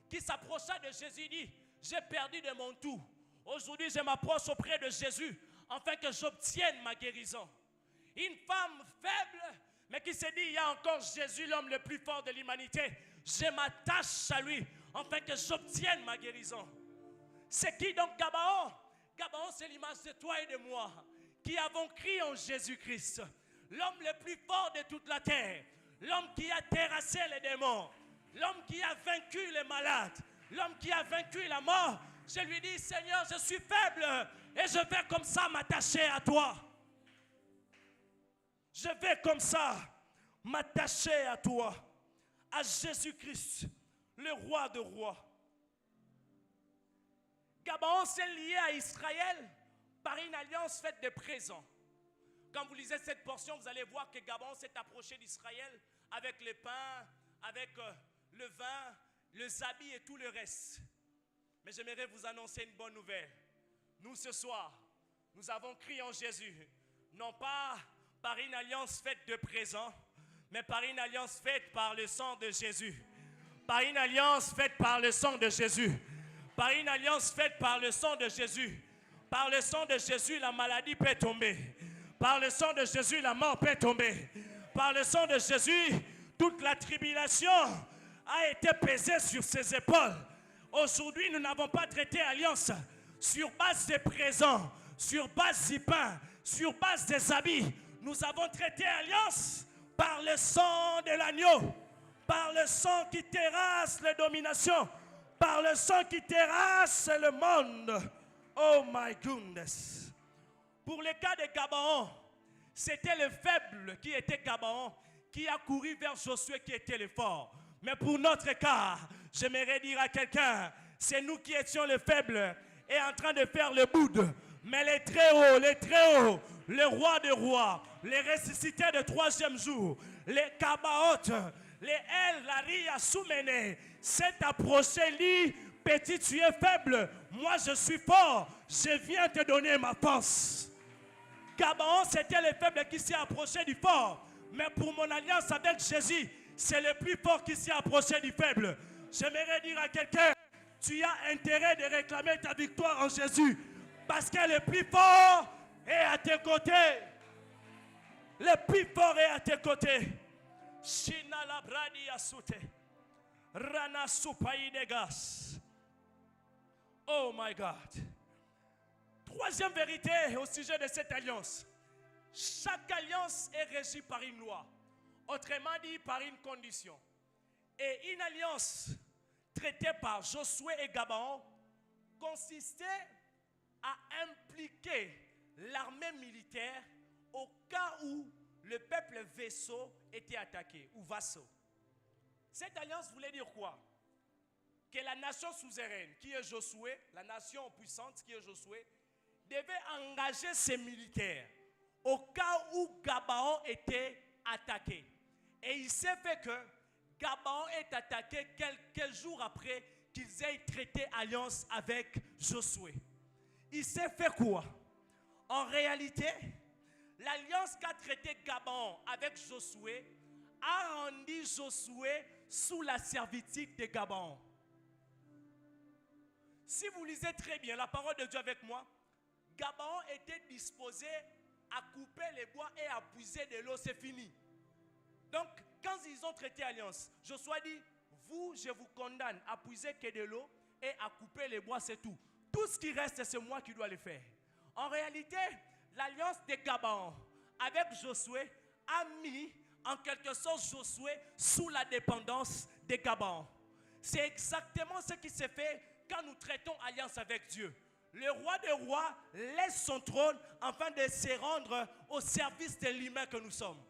qui s'approcha de Jésus, il dit, j'ai perdu de mon tout. Aujourd'hui, je m'approche auprès de Jésus afin que j'obtienne ma guérison. Une femme faible, mais qui s'est dit, il y a encore Jésus, l'homme le plus fort de l'humanité. Je m'attache à lui afin que j'obtienne ma guérison. C'est qui donc Gabaon? Gabaon, c'est l'image de toi et de moi qui avons crié en Jésus-Christ. L'homme le plus fort de toute la terre. L'homme qui a terrassé les démons. L'homme qui a vaincu les malades. L'homme qui a vaincu la mort. Je lui dis, Seigneur, je suis faible et je vais comme ça m'attacher à toi. Je vais comme ça m'attacher à toi, à Jésus-Christ, le roi de rois. Gabaon s'est lié à Israël par une alliance faite de présents. Quand vous lisez cette portion, vous allez voir que Gabaon s'est approché d'Israël avec le pain, avec le vin, les habits et tout le reste. Mais j'aimerais vous annoncer une bonne nouvelle. Nous, ce soir, nous avons crié en Jésus, non pas par une alliance faite de présents, mais par une alliance faite par le sang de Jésus. Par une alliance faite par le sang de Jésus. Par une alliance faite par le sang de Jésus. Par le sang de Jésus, la maladie peut tomber. Par le sang de Jésus, la mort peut tomber. Par le sang de Jésus, toute la tribulation a été pesée sur ses épaules. Aujourd'hui, nous n'avons pas traité alliance sur base des présents, sur base du pain, sur base des habits. Nous avons traité alliance par le sang de l'agneau, par le sang qui terrasse les dominations, par le sang qui terrasse le monde. Oh my goodness. Pour le cas de Gabaon, c'était le faible qui était Gabaon, qui a couru vers Josué qui était le fort. Mais pour notre cas, j'aimerais dire à quelqu'un, c'est nous qui étions les faibles est en train de faire le boud. Mais les très hauts, le roi des rois, les ressuscités de troisième jour, les Kabaoth, les El, la Ria Soumene, s'est approché, dit, petit, tu es faible, moi je suis fort, je viens te donner ma force. Gabaon, c'était le faible qui s'est approché du fort. Mais pour mon alliance avec Jésus, c'est le plus fort qui s'est approché du faible. J'aimerais dire à quelqu'un, tu as intérêt de réclamer ta victoire en Jésus. Parce que le plus fort est à tes côtés. Le plus fort est à tes côtés. Shina la bradi asute. Rana supai degas. Oh my God. Troisième vérité au sujet de cette alliance. Chaque alliance est régie par une loi. Autrement dit, par une condition. Et une alliance traitée par Josué et Gabaon consistait à impliquer l'armée militaire au cas où le peuple vaisseau était attaqué, ou vassaux. Cette alliance voulait dire quoi? Que la nation suzeraine, qui est Josué, la nation puissante, qui est Josué, devait engager ses militaires au cas où Gabaon était attaqué. Et il s'est fait que Gabaon est attaqué quelques jours après qu'ils aient traité alliance avec Josué. Il s'est fait quoi? En réalité, l'alliance qu'a traité Gabaon avec Josué a rendu Josué sous la servitude de Gabaon. Si vous lisez très bien la parole de Dieu avec moi, Gabaon était disposé à couper les bois et à puiser de l'eau, c'est fini. Donc, quand ils ont traité alliance, Josué dit, vous, je vous condamne à puiser que de l'eau et à couper les bois, c'est tout. Tout ce qui reste, c'est moi qui dois le faire. En réalité, l'alliance de Gabaon avec Josué a mis en quelque sorte Josué sous la dépendance de Gabaon. C'est exactement ce qui s'est fait quand nous traitons alliance avec Dieu. Le roi des rois laisse son trône afin de se rendre au service de l'humain que nous sommes.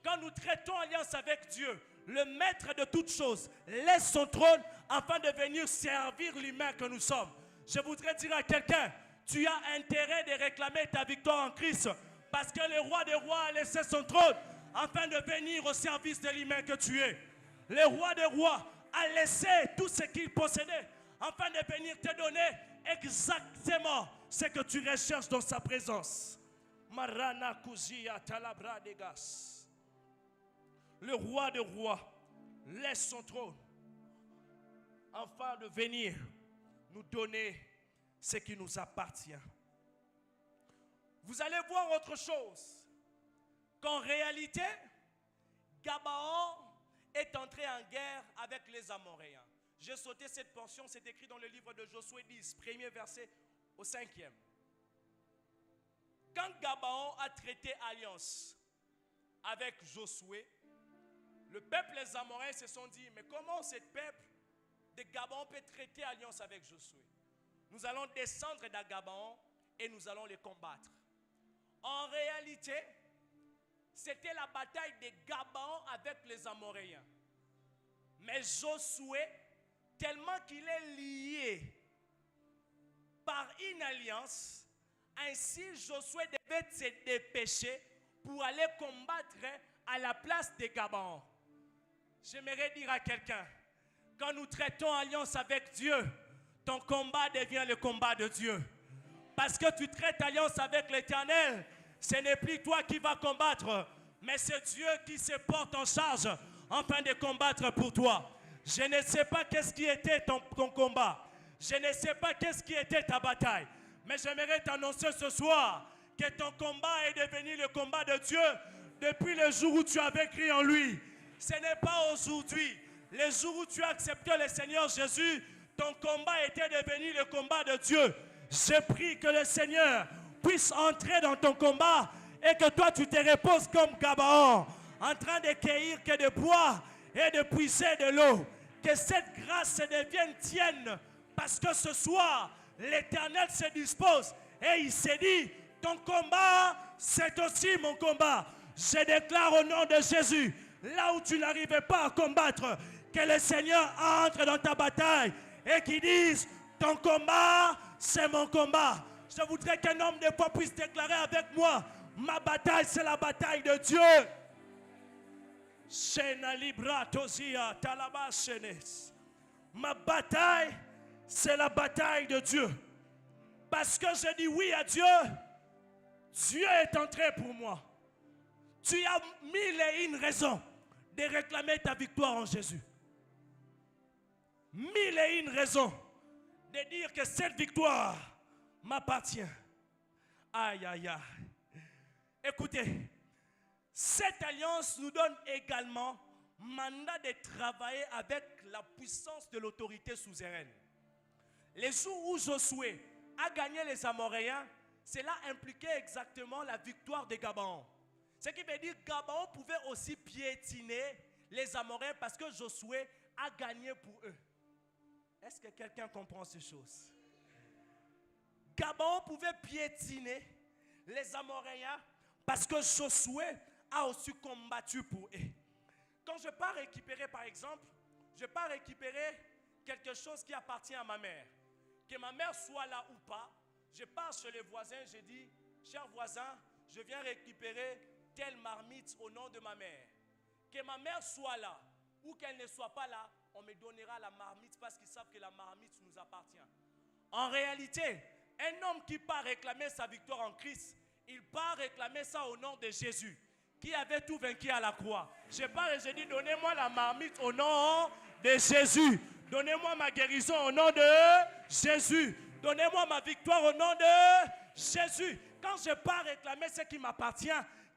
Quand nous traitons alliance avec Dieu, le maître de toutes choses laisse son trône afin de venir servir l'humain que nous sommes. Je voudrais dire à quelqu'un, tu as intérêt de réclamer ta victoire en Christ parce que le roi des rois a laissé son trône afin de venir au service de l'humain que tu es. Le roi des rois a laissé tout ce qu'il possédait afin de venir te donner exactement ce que tu recherches dans sa présence. Marana Kuzia Talabra Degas. Le roi des rois laisse son trône afin de venir nous donner ce qui nous appartient. Vous allez voir autre chose. Qu'en réalité, Gabaon est entré en guerre avec les Amoréens. J'ai sauté cette portion, c'est écrit dans le livre de Josué 10, premier verset au 5e. Quand Gabaon a traité alliance avec Josué, le peuple, les Amoréens se sont dit, mais comment ce peuple de Gabaon peut traiter alliance avec Josué? Nous allons descendre dans Gabaon et nous allons les combattre. En réalité, c'était la bataille de Gabaon avec les Amoréens. Mais Josué, tellement qu'il est lié par une alliance, ainsi Josué devait se dépêcher pour aller combattre à la place de Gabaon. J'aimerais dire à quelqu'un, quand nous traitons alliance avec Dieu, ton combat devient le combat de Dieu. Parce que tu traites alliance avec l'Éternel, ce n'est plus toi qui vas combattre, mais c'est Dieu qui se porte en charge afin de combattre pour toi. Je ne sais pas qu'est-ce qui était ton combat. Je ne sais pas qu'est-ce qui était ta bataille. Mais j'aimerais t'annoncer ce soir que ton combat est devenu le combat de Dieu depuis le jour où tu avais cru en lui. Ce n'est pas aujourd'hui. Le jour où tu as accepté le Seigneur Jésus, ton combat était devenu le combat de Dieu. Je prie que le Seigneur puisse entrer dans ton combat et que toi tu te reposes comme Gabaon, en train de cueillir que de bois et de puiser de l'eau. Que cette grâce devienne tienne, parce que ce soir, l'Éternel se dispose et il se dit, ton combat, c'est aussi mon combat. Je déclare au nom de Jésus, là où tu n'arrivais pas à combattre, que le Seigneur entre dans ta bataille et qu'il dise, Ton combat, c'est mon combat. Je voudrais qu'un homme de foi puisse déclarer avec moi, ma bataille, c'est la bataille de Dieu. Ma bataille, c'est la bataille de Dieu. Parce que je dis oui à Dieu, Dieu est entré pour moi. Tu as mille et une raisons de réclamer ta victoire en Jésus. Mille et une raisons de dire que cette victoire m'appartient. Aïe, aïe, aïe. Écoutez, cette alliance nous donne également mandat de travailler avec la puissance de l'autorité souveraine. Les jours où Josué a gagné les Amoréens, cela impliquait exactement la victoire de Gabaon. Ce qui veut dire que Gabaon pouvait aussi piétiner les Amoréens parce que Josué a gagné pour eux. Est-ce que quelqu'un comprend ces choses? Gabaon pouvait piétiner les Amoréens parce que Josué a aussi combattu pour eux. Quand je pars récupérer, par exemple, je pars récupérer quelque chose qui appartient à ma mère. Que ma mère soit là ou pas, je pars chez les voisins, je dis, cher voisin, je viens récupérer telle marmite au nom de ma mère. Que ma mère soit là ou qu'elle ne soit pas là, on me donnera la marmite parce qu'ils savent que la marmite nous appartient. En réalité, un homme qui part réclamer sa victoire en Christ, il part réclamer ça au nom de Jésus, qui avait tout vaincu à la croix. Je pars et je dis, donnez-moi la marmite au nom de Jésus. Donnez-moi ma guérison au nom de Jésus. Donnez-moi ma victoire au nom de Jésus. Quand je pars réclamer ce qui m'appartient,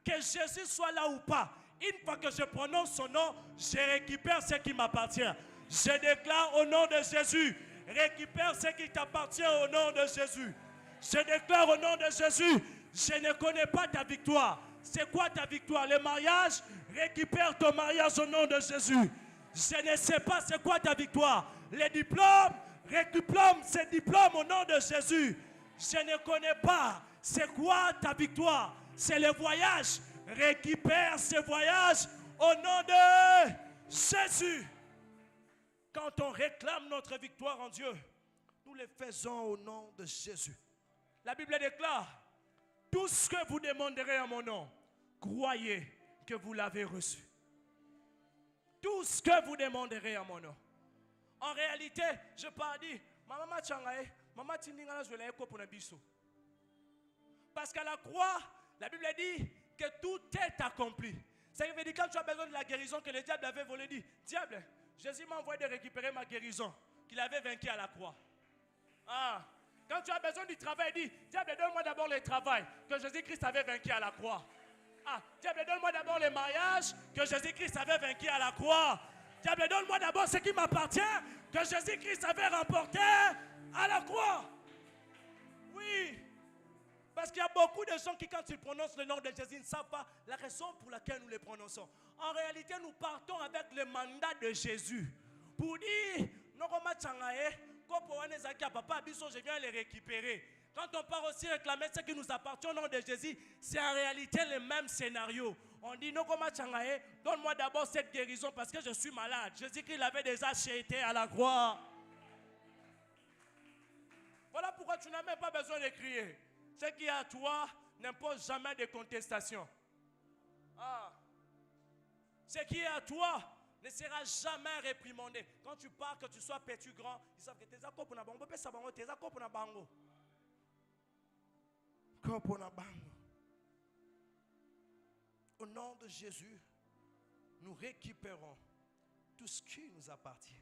que Jésus soit là ou pas, une fois que je prononce son nom, je récupère ce qui m'appartient. Je déclare au nom de Jésus, récupère ce qui t'appartient au nom de Jésus. Je déclare au nom de Jésus, je ne connais pas ta victoire. C'est quoi ta victoire? Le mariage? Récupère ton mariage au nom de Jésus. Je ne sais pas c'est quoi ta victoire. Les diplômes? Récupère ces diplômes au nom de Jésus. Je ne connais pas c'est quoi ta victoire. C'est le voyage. Récupère ce voyage au nom de Jésus. Quand on réclame notre victoire en Dieu, nous le faisons au nom de Jésus. La Bible déclare, tout ce que vous demanderez en mon nom, croyez que vous l'avez reçu. Tout ce que vous demanderez en mon nom. En réalité, je parle dire, maman changae, maman tindingala je l'ai pour biso. Parce qu'à la croix, la Bible dit que tout est accompli. Ça veut dire quand tu as besoin de la guérison que le diable avait volé, dit, diable, Jésus m'a envoyé de récupérer ma guérison qu'il avait vaincu à la croix. Ah, quand tu as besoin du travail, dit, diable, donne-moi d'abord le travail que Jésus-Christ avait vaincu à la croix. Ah, diable, donne-moi d'abord le mariage que Jésus-Christ avait vaincu à la croix. Diable, donne-moi d'abord ce qui m'appartient que Jésus-Christ avait remporté à la croix. Oui. Parce qu'il y a beaucoup de gens qui, quand ils prononcent le nom de Jésus, ne savent pas la raison pour laquelle nous le prononçons. En réalité, nous partons avec le mandat de Jésus. Pour dire, je viens les récupérer. Quand on part aussi réclamer ce qui nous appartient au nom de Jésus, c'est en réalité le même scénario. On dit, donne-moi d'abord cette guérison parce que je suis malade. Jésus-Christ l'avait déjà acheté à la croix. Voilà pourquoi tu n'as même pas besoin de crier. Ce qui est à toi n'impose jamais de contestation. Ah. Ce qui est à toi ne sera jamais réprimandé. Quand tu pars, que tu sois petit, grand, ils savent que tes accords pour bango, tes accords pour bango. Au nom de Jésus, nous récupérons tout ce qui nous appartient.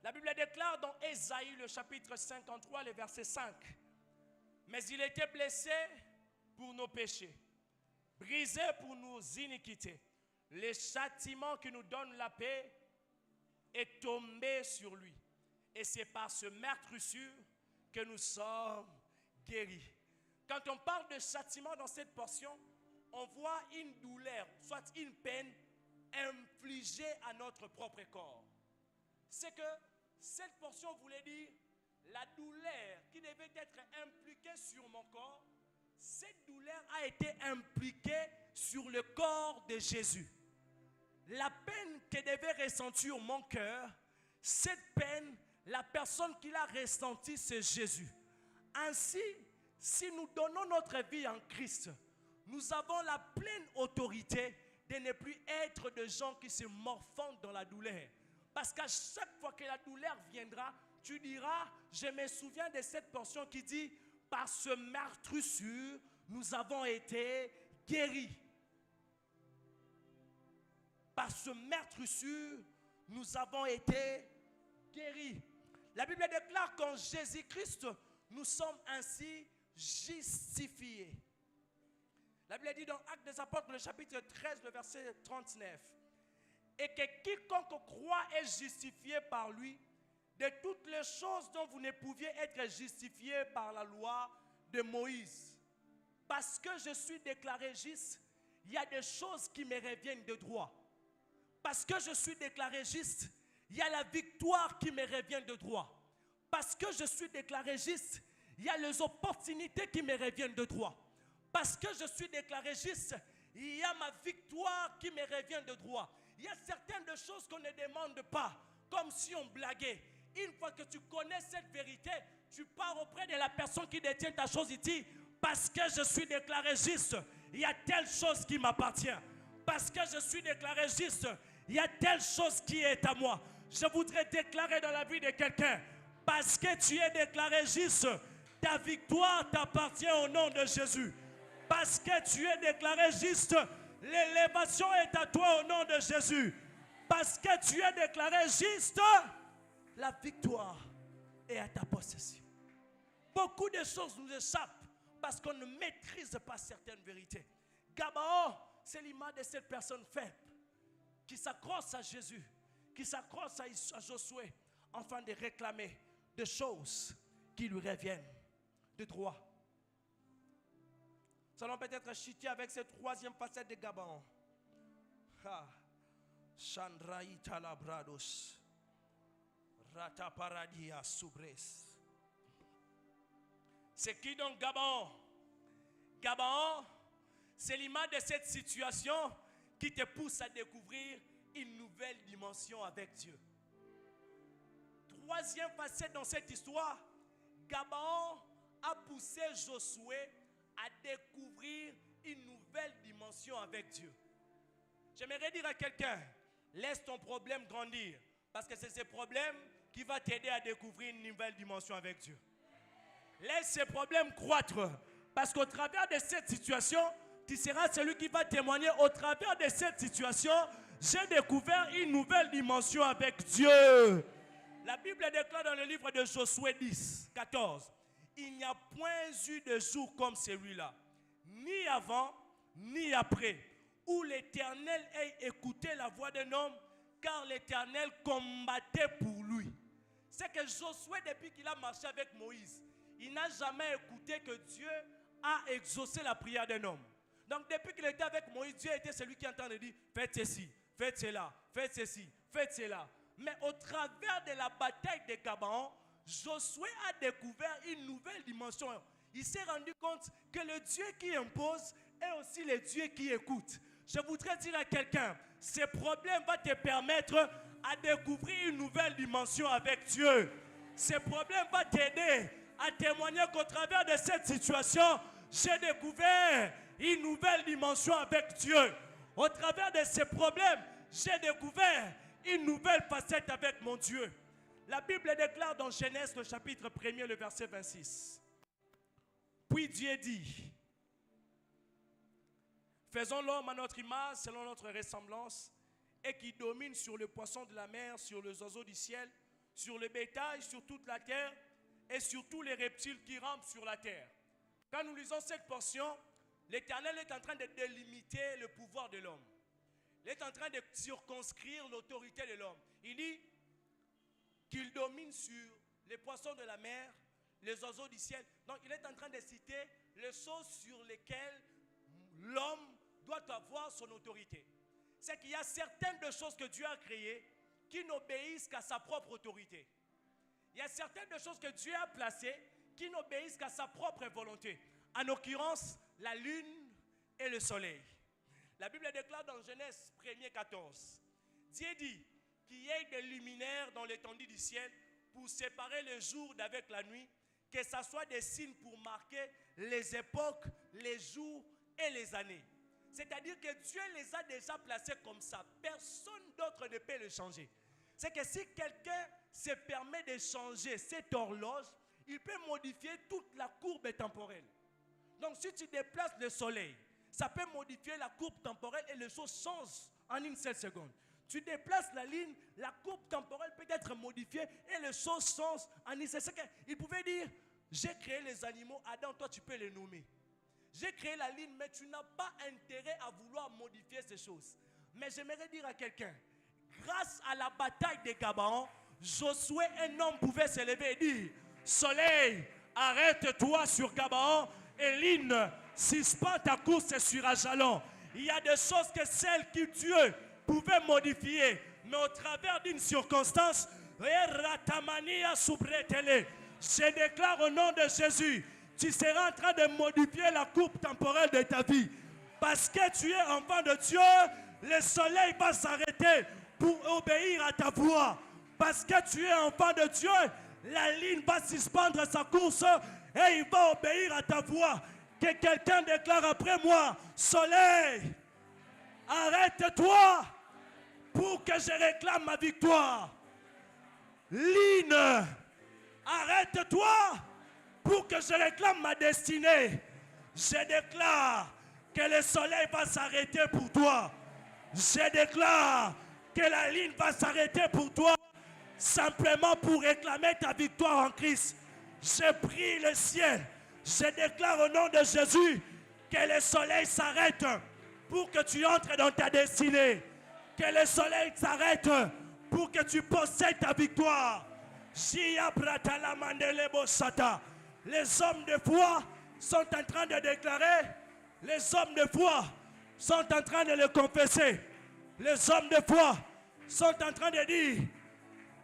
La Bible déclare dans Ésaïe, le chapitre 53, le verset 5. Mais il était blessé pour nos péchés, brisé pour nos iniquités. Le châtiment qui nous donne la paix est tombé sur lui. Et c'est par ce meurtrissure que nous sommes guéris. Quand on parle de châtiment dans cette portion, on voit une douleur, soit une peine infligée à notre propre corps. C'est que cette portion voulait dire la douleur qui devait être impliquée sur mon corps, cette douleur a été impliquée sur le corps de Jésus. La peine que devait ressentir mon cœur, cette peine La personne qui l'a ressenti, c'est Jésus. Ainsi, si nous donnons notre vie en Christ, nous avons la pleine autorité de ne plus être des gens qui se morfondent dans la douleur. Parce qu'à chaque fois que la douleur viendra, tu diras, je me souviens de cette portion qui dit, par ce meurtrissure, nous avons été guéris. Par ce meurtrissure, nous avons été guéris. La Bible déclare qu'en Jésus-Christ, nous sommes ainsi justifiés. La Bible dit dans Actes des Apôtres, le chapitre 13, le verset 39, et que quiconque croit est justifié par lui de toutes les choses dont vous ne pouviez être justifiés par la loi de Moïse. Parce que je suis déclaré juste, il y a des choses qui me reviennent de droit. Parce que je suis déclaré juste, il y a la victoire qui me revient de droit. Parce que je suis déclaré juste, il y a les opportunités qui me reviennent de droit. Parce que je suis déclaré juste, il y a ma victoire qui me revient de droit. Il y a certaines choses qu'on ne demande pas, comme si on blaguait. Une fois que tu connais cette vérité, tu pars auprès de la personne qui détient ta chose et dis, parce que je suis déclaré juste, il y a telle chose qui m'appartient. Parce que je suis déclaré juste, il y a telle chose qui est à moi. Je voudrais déclarer dans la vie de quelqu'un, parce que tu es déclaré juste, ta victoire t'appartient au nom de Jésus. Parce que tu es déclaré juste, l'élévation est à toi au nom de Jésus. Parce que tu es déclaré juste, la victoire est à ta possession. Beaucoup de choses nous échappent parce qu'on ne maîtrise pas certaines vérités. Gabaon, c'est l'image de cette personne faible qui s'accroche à Jésus, qui s'accroche à Josué, afin de réclamer des choses qui lui reviennent de droit. Nous allons peut-être chuter avec cette troisième facette de Gabaon. Chandraïta labrados, rata paradia subres. C'est qui donc Gabaon? Gabaon, c'est l'image de cette situation qui te pousse à découvrir une nouvelle dimension avec Dieu. Troisième facette dans cette histoire, Gabaon a poussé Josué à découvrir une nouvelle dimension avec Dieu. J'aimerais dire à quelqu'un, laisse ton problème grandir, parce que c'est ce problème qui va t'aider à découvrir une nouvelle dimension avec Dieu. Laisse ces problèmes croître, parce qu'au travers de cette situation, tu seras celui qui va témoigner. Au travers de cette situation, j'ai découvert une nouvelle dimension avec Dieu. La Bible déclare dans le livre de Josué 10, 14, il n'y a point eu de jour comme celui-là, ni avant, ni après, où l'Éternel ait écouté la voix d'un homme, car l'Éternel combattait pour lui. C'est que Josué, depuis qu'il a marché avec Moïse, il n'a jamais écouté que Dieu a exaucé la prière d'un homme. Donc depuis qu'il était avec Moïse, Dieu était celui qui entend dire, faites ceci, faites cela, faites ceci, faites cela. Mais au travers de la bataille de Gabaon, Josué a découvert une nouvelle dimension. Il s'est rendu compte que le Dieu qui impose est aussi le Dieu qui écoute. Je voudrais dire à quelqu'un, ce problème va te permettre à découvrir une nouvelle dimension avec Dieu. Ce problème va t'aider à témoigner qu'au travers de cette situation, j'ai découvert une nouvelle dimension avec Dieu. Au travers de ces problèmes, j'ai découvert une nouvelle facette avec mon Dieu. La Bible déclare dans Genèse, le chapitre 1er, le verset 26. Puis Dieu dit, faisons l'homme à notre image, selon notre ressemblance, et qui domine sur les poissons de la mer, sur les oiseaux du ciel, sur le bétail, sur toute la terre, et sur tous les reptiles qui rampent sur la terre. Quand nous lisons cette portion, l'Éternel est en train de délimiter le pouvoir de l'homme. Il est en train de circonscrire l'autorité de l'homme. Il dit qu'il domine sur les poissons de la mer, les oiseaux du ciel. Donc il est en train de citer les choses sur lesquelles l'homme doit avoir son autorité. C'est qu'il y a certaines des choses que Dieu a créées qui n'obéissent qu'à sa propre autorité. Il y a certaines des choses que Dieu a placées qui n'obéissent qu'à sa propre volonté. En l'occurrence, la lune et le soleil. La Bible déclare dans Genèse 1er 14. Dieu dit qu'il y ait des luminaires dans l'étendue du ciel pour séparer le jour d'avec la nuit, que ce soit des signes pour marquer les époques, les jours et les années. C'est-à-dire que Dieu les a déjà placés comme ça. Personne d'autre ne peut le changer. C'est que si quelqu'un se permet de changer cette horloge, il peut modifier toute la courbe temporelle. Donc si tu déplaces le soleil, ça peut modifier la courbe temporelle et les choses changent en une seule seconde. Tu déplaces la ligne, la courbe temporelle peut être modifiée et les choses changent en une seule seconde. Il pouvait dire, j'ai créé les animaux, Adam, toi tu peux les nommer. J'ai créé la ligne, mais tu n'as pas intérêt à vouloir modifier ces choses. Mais j'aimerais dire à quelqu'un, grâce à la bataille de Gabaon, Josué, un homme, pouvait se lever et dire, soleil, arrête-toi sur Gabaon, et ligne, suspends ta course sur Ajalon. Il y a des choses que celles que Dieu pouvait modifier, mais au travers d'une circonstance, je déclare au nom de Jésus, tu seras en train de modifier la courbe temporelle de ta vie. Parce que tu es enfant de Dieu, le soleil va s'arrêter pour obéir à ta voix. Parce que tu es enfant de Dieu, la ligne va suspendre sa course et il va obéir à ta voix. Que quelqu'un déclare après moi, soleil, arrête-toi pour que je réclame ma victoire. Ligne, arrête-toi pour que je réclame ma destinée. Je déclare que le soleil va s'arrêter pour toi. Je déclare que la ligne va s'arrêter pour toi, simplement pour réclamer ta victoire en Christ. Je prie le ciel. Je déclare au nom de Jésus que le soleil s'arrête pour que tu entres dans ta destinée. Que le soleil s'arrête pour que tu possèdes ta victoire. Les hommes de foi sont en train de déclarer, les hommes de foi sont en train de le confesser. Les hommes de foi sont en train de dire,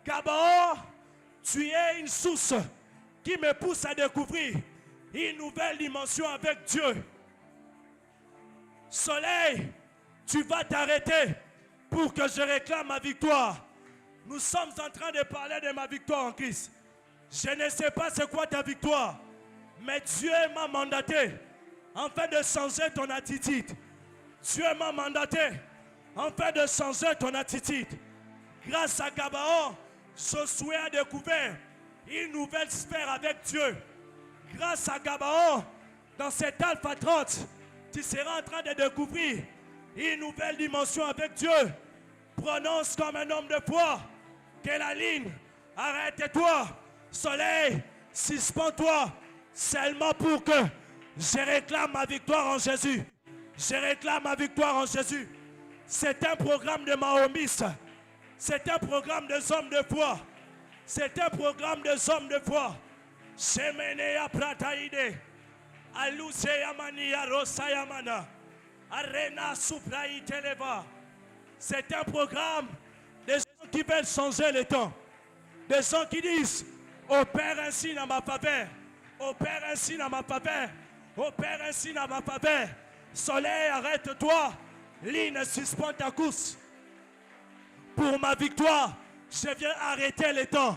Gabaon, tu es une source qui me pousse à découvrir une nouvelle dimension avec Dieu. Soleil, tu vas t'arrêter pour que je réclame ma victoire. Nous sommes en train de parler de ma victoire en Christ. Je ne sais pas c'est quoi ta victoire, mais Dieu m'a mandaté afin de changer ton attitude. Dieu m'a mandaté afin de changer ton attitude. Grâce à Gabaon, Josué a découvert une nouvelle sphère avec Dieu. Grâce à Gabaon, dans cet Alpha 30, tu seras en train de découvrir une nouvelle dimension avec Dieu. Prononce comme un homme de foi que la ligne, arrête-toi, soleil, suspends-toi, seulement pour que je réclame ma victoire en Jésus. Je réclame ma victoire en Jésus. C'est un programme de mahomistes. C'est un programme des hommes de foi. C'est un programme des hommes de foi. Shemenea prataide. Alusea mania rosayamana. Arena supraiteleva. C'est un programme des gens qui veulent changer le temps. Des gens qui disent, opère ainsi dans ma faveur. Opère ainsi dans ma faveur. Opère ainsi dans ma faveur. Soleil, arrête-toi. Ligne, suspends ta course. Pour ma victoire, je viens arrêter le temps.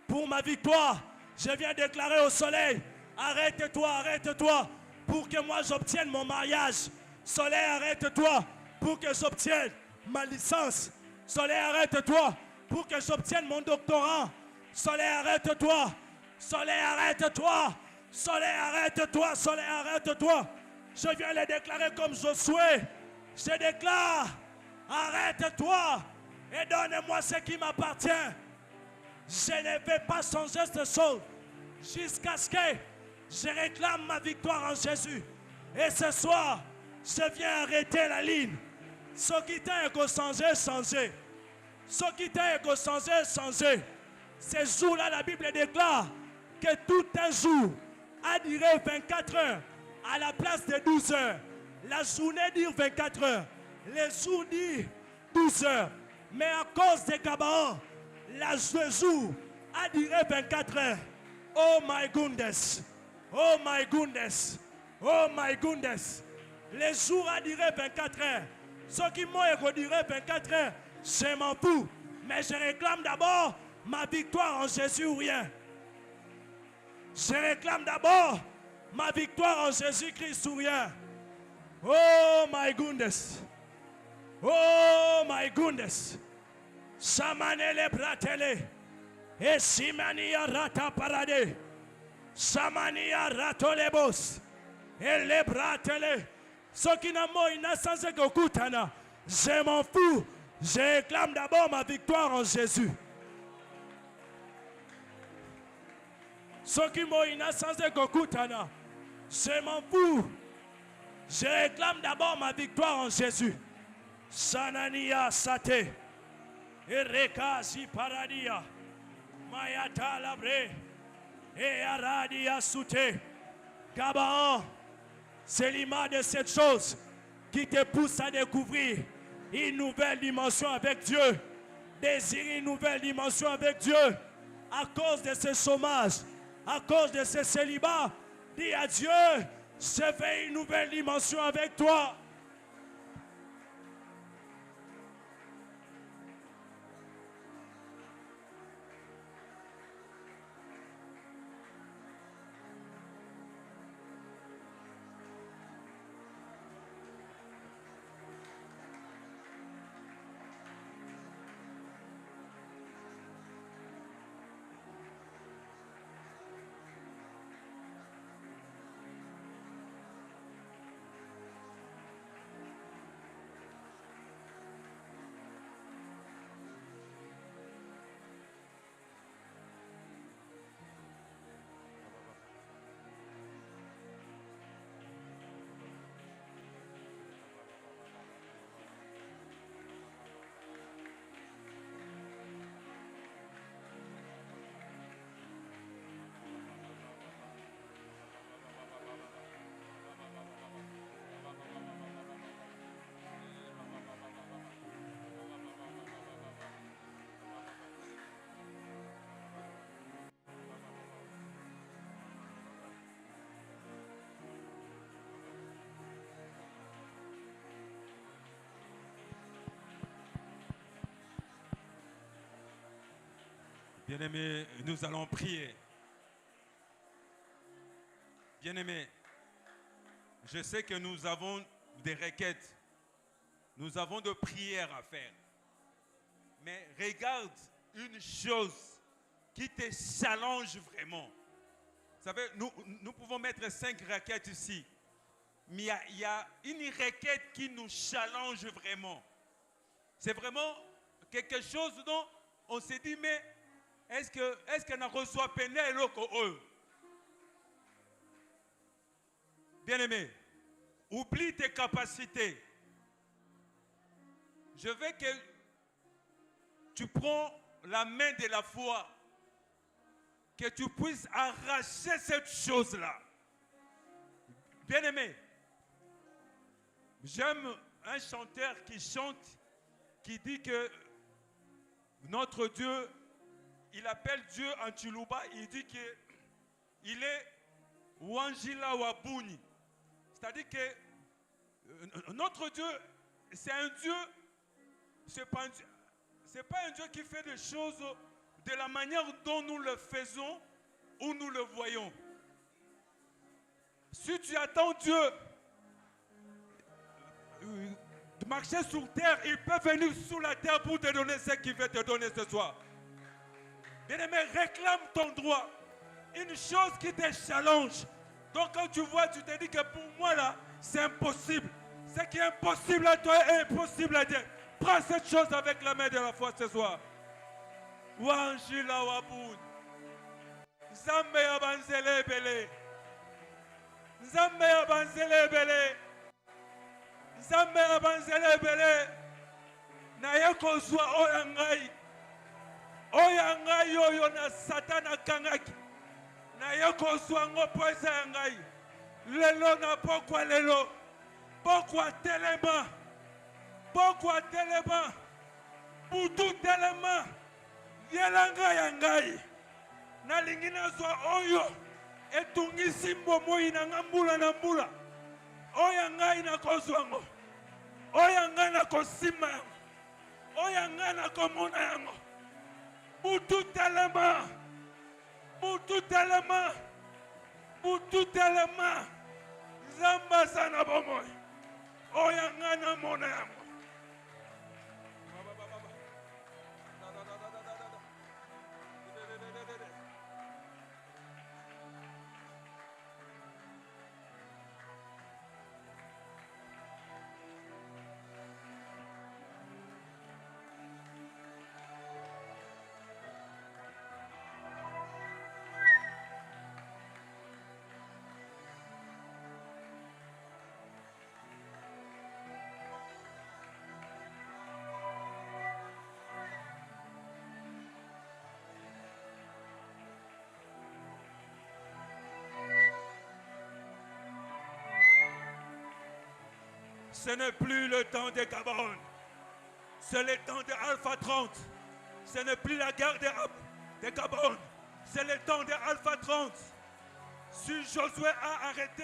Pour ma victoire, je viens déclarer au soleil, arrête-toi, arrête-toi, pour que moi j'obtienne mon mariage. Soleil, arrête-toi, pour que j'obtienne ma licence. Soleil, arrête-toi, pour que j'obtienne mon doctorat. Soleil, arrête-toi. Soleil, arrête-toi. Soleil, arrête-toi. Soleil, arrête-toi. Je viens le déclarer comme Josué. Je déclare, arrête-toi et donne-moi ce qui m'appartient. Je ne vais pas changer cette chose jusqu'à ce que je réclame ma victoire en Jésus. Et ce soir, je viens arrêter la ligne. Ce qui t'a changé, changer. Ce qui t'a changé, changer. Ces jours-là, la Bible déclare que tout un jour a duré 24 heures à la place de 12 heures. La journée dure 24 heures. Les jours durent 12 heures. Mais à cause de Gabaon, le jour a duré 24 heures. Oh my goodness. Oh my goodness. Oh my goodness. Les jours a duré 24 heures. Ceux qui m'ont duré 24 heures, je m'en fous. Mais je réclame d'abord ma victoire en Jésus ou rien. Je réclame d'abord ma victoire en Jésus-Christ ou rien. Oh my goodness. Oh my goodness. Samanele bratele. Et simania rata parade. Samania ratolebos. Et les bratele. Ce qui n'a pas une essence que koutana. Je m'en fous. Je réclame d'abord ma victoire en Jésus. Ce qui m'a une essence que koutana. Je m'en fous. Je réclame d'abord ma victoire en Jésus. Sanania sate. Ereka si paradia. Mayata labre. Et aradia soute. Gabaon. C'est l'image de cette chose qui te pousse à découvrir une nouvelle dimension avec Dieu. Désirer une nouvelle dimension avec Dieu. À cause de ce chômage, à cause de ce célibat, dis à Dieu, je fais une nouvelle dimension avec toi. Bien-aimés, nous allons prier. Bien-aimés, je sais que nous avons des requêtes, nous avons des prières à faire. Mais regarde une chose qui te challenge vraiment. Vous savez, nous pouvons mettre 5 requêtes ici. Mais il y a une requête qui nous challenge vraiment. C'est vraiment quelque chose dont on s'est dit, mais est-ce qu'on a reçu peine eux? Bien-aimé, oublie tes capacités. Je veux que tu prends la main de la foi, que tu puisses arracher cette chose-là. Bien-aimé, j'aime un chanteur qui chante, qui dit que notre Dieu, il appelle Dieu en Chiluba, il dit qu'il est Wanjila Wabuni. C'est-à-dire que notre Dieu, c'est un Dieu, c'est pas un Dieu qui fait des choses de la manière dont nous le faisons ou nous le voyons. Si tu attends Dieu de marcher sur terre, il peut venir sous la terre pour te donner ce qu'il veut te donner ce soir. Bien-aimé, réclame ton droit. Une chose qui te challenge. Donc quand tu vois, tu te dis que pour moi là, c'est impossible. Ce qui est impossible à toi est impossible à Dieu. Prends cette chose avec la main de la foi ce soir. Wanjila Waboun. Zambe Abanzele Bele. Zambe Abanzele Bele. Zambe Abanzele Bele. Na yeko zwa oyangai. Oyangai yoyo na satana kangaki. Na yeko zwa ngopoza yangai. Lelo na pokwa lelo. Pokwa telema. Pokwa telema. Butu telema. Yelanga yangai. Na lingina zwa oyo. Etungisi mbomo ina mbula na mbula. Oyangai na kozwango. Oyangai na kosima yango. Oyangai na komona yango. pour tout élément, pour tout élément, pour tout élément. Zamba sana bomoy. Oyangana monamo. Ce n'est plus le temps de Gabon. C'est le temps de Alpha 30. Ce n'est plus la guerre de Gabon. C'est le temps de Alpha 30. Si Josué a arrêté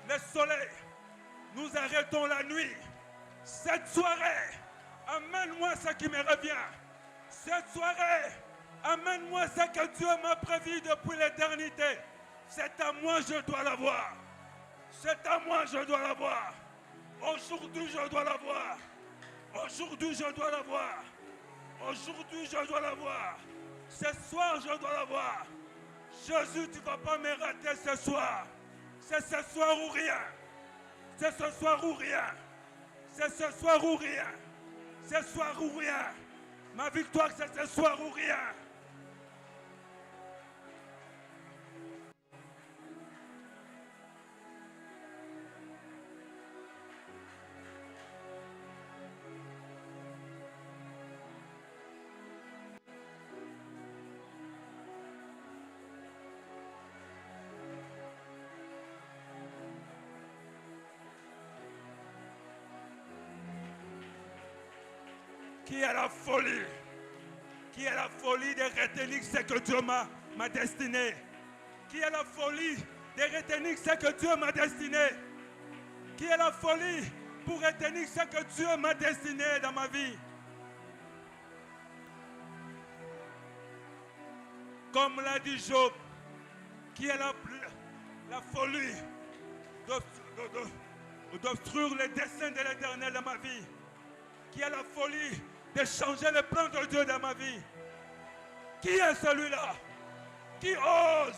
le soleil, nous arrêtons la nuit. Cette soirée, amène-moi ce qui me revient. Cette soirée, amène-moi ce que Dieu m'a prévu depuis l'éternité. C'est à moi, je dois l'avoir. C'est à moi, je dois l'avoir. Aujourd'hui, je dois l'avoir. Aujourd'hui, je dois l'avoir. Aujourd'hui, je dois l'avoir. Ce soir, je dois l'avoir. Jésus, tu ne vas pas me rater ce soir. C'est ce soir ou rien. C'est ce soir ou rien. C'est ce soir ou rien. C'est ce soir ou rien. Ma victoire, c'est ce soir ou rien. Qui est la folie? Qui est la folie de retenir ce que Dieu m'a destiné? Qui est la folie de retenir ce que Dieu m'a destiné? Qui est la folie pour retenir ce que Dieu m'a destiné dans ma vie? Comme l'a dit Job, qui est la folie d'obstruire le dessein de l'Éternel dans ma vie? Qui a la folie de changer le plan de Dieu dans ma vie? Qui est celui-là? Qui ose?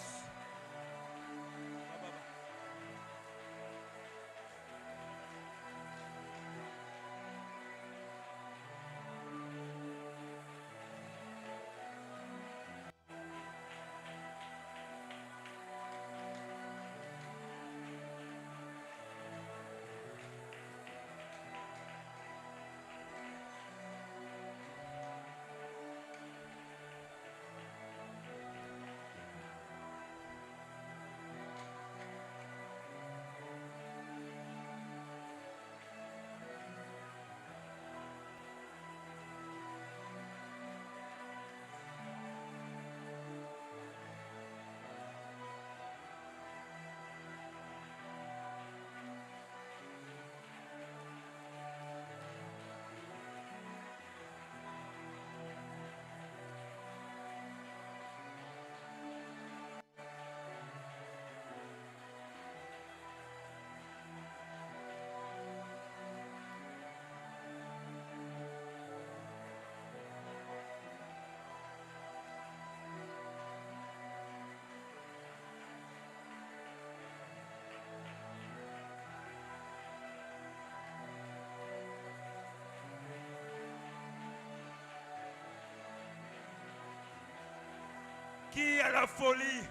Qui a la folie?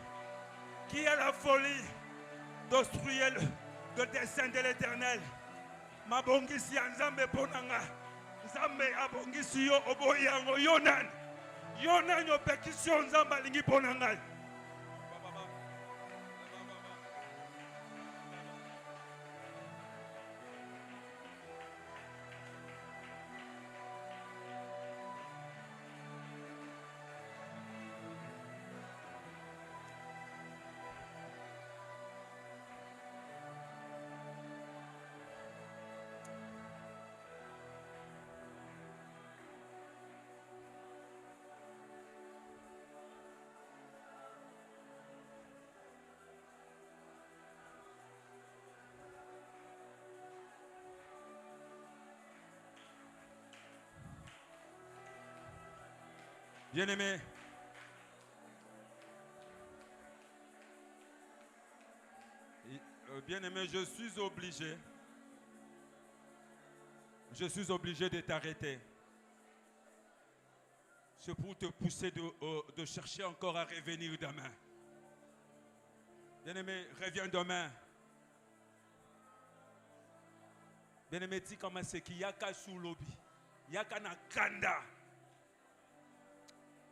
Qui a la folie d'obstruer le dessein de l'Éternel? Mabongisi ya Nzambe ponanga. Nzambe abongisi yo oboyango yonan. Yonan yo pekisio Nzambe alingi ponanga. Bien-aimé, bien-aimé, je suis obligé de t'arrêter. C'est pour te pousser de chercher encore à revenir demain. Bien-aimé, reviens demain. Bien-aimé, dis comment c'est qu'il y a qu'à sous lobby. Il y a qu'à Nakanda.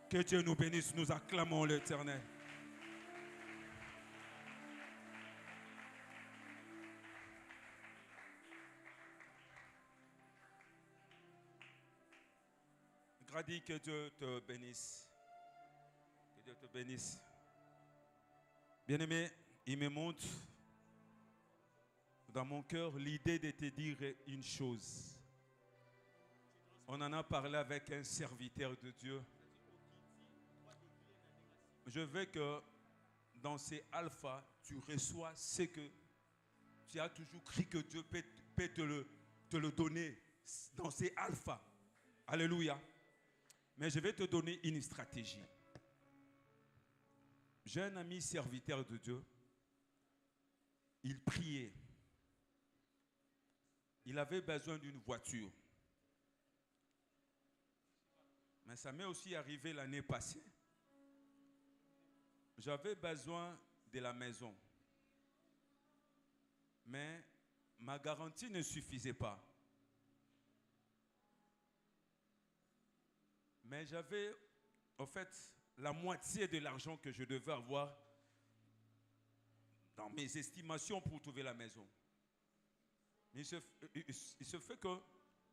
Que Dieu nous bénisse, nous acclamons l'Éternel. Grady, que Dieu te bénisse. Que Dieu te bénisse. Bien-aimé, il me montre dans mon cœur l'idée de te dire une chose. On en a parlé avec un serviteur de Dieu. Je veux que dans ces alphas, tu reçois ce que tu as toujours cru que Dieu peut te le donner dans ces alphas. Alléluia. Mais je vais te donner une stratégie. J'ai un ami serviteur de Dieu. Il priait. Il avait besoin d'une voiture. Mais ça m'est aussi arrivé l'année passée. J'avais besoin de la maison. Mais ma garantie ne suffisait pas. Mais j'avais, en fait, la moitié de l'argent que je devais avoir dans mes estimations pour trouver la maison. Il se fait que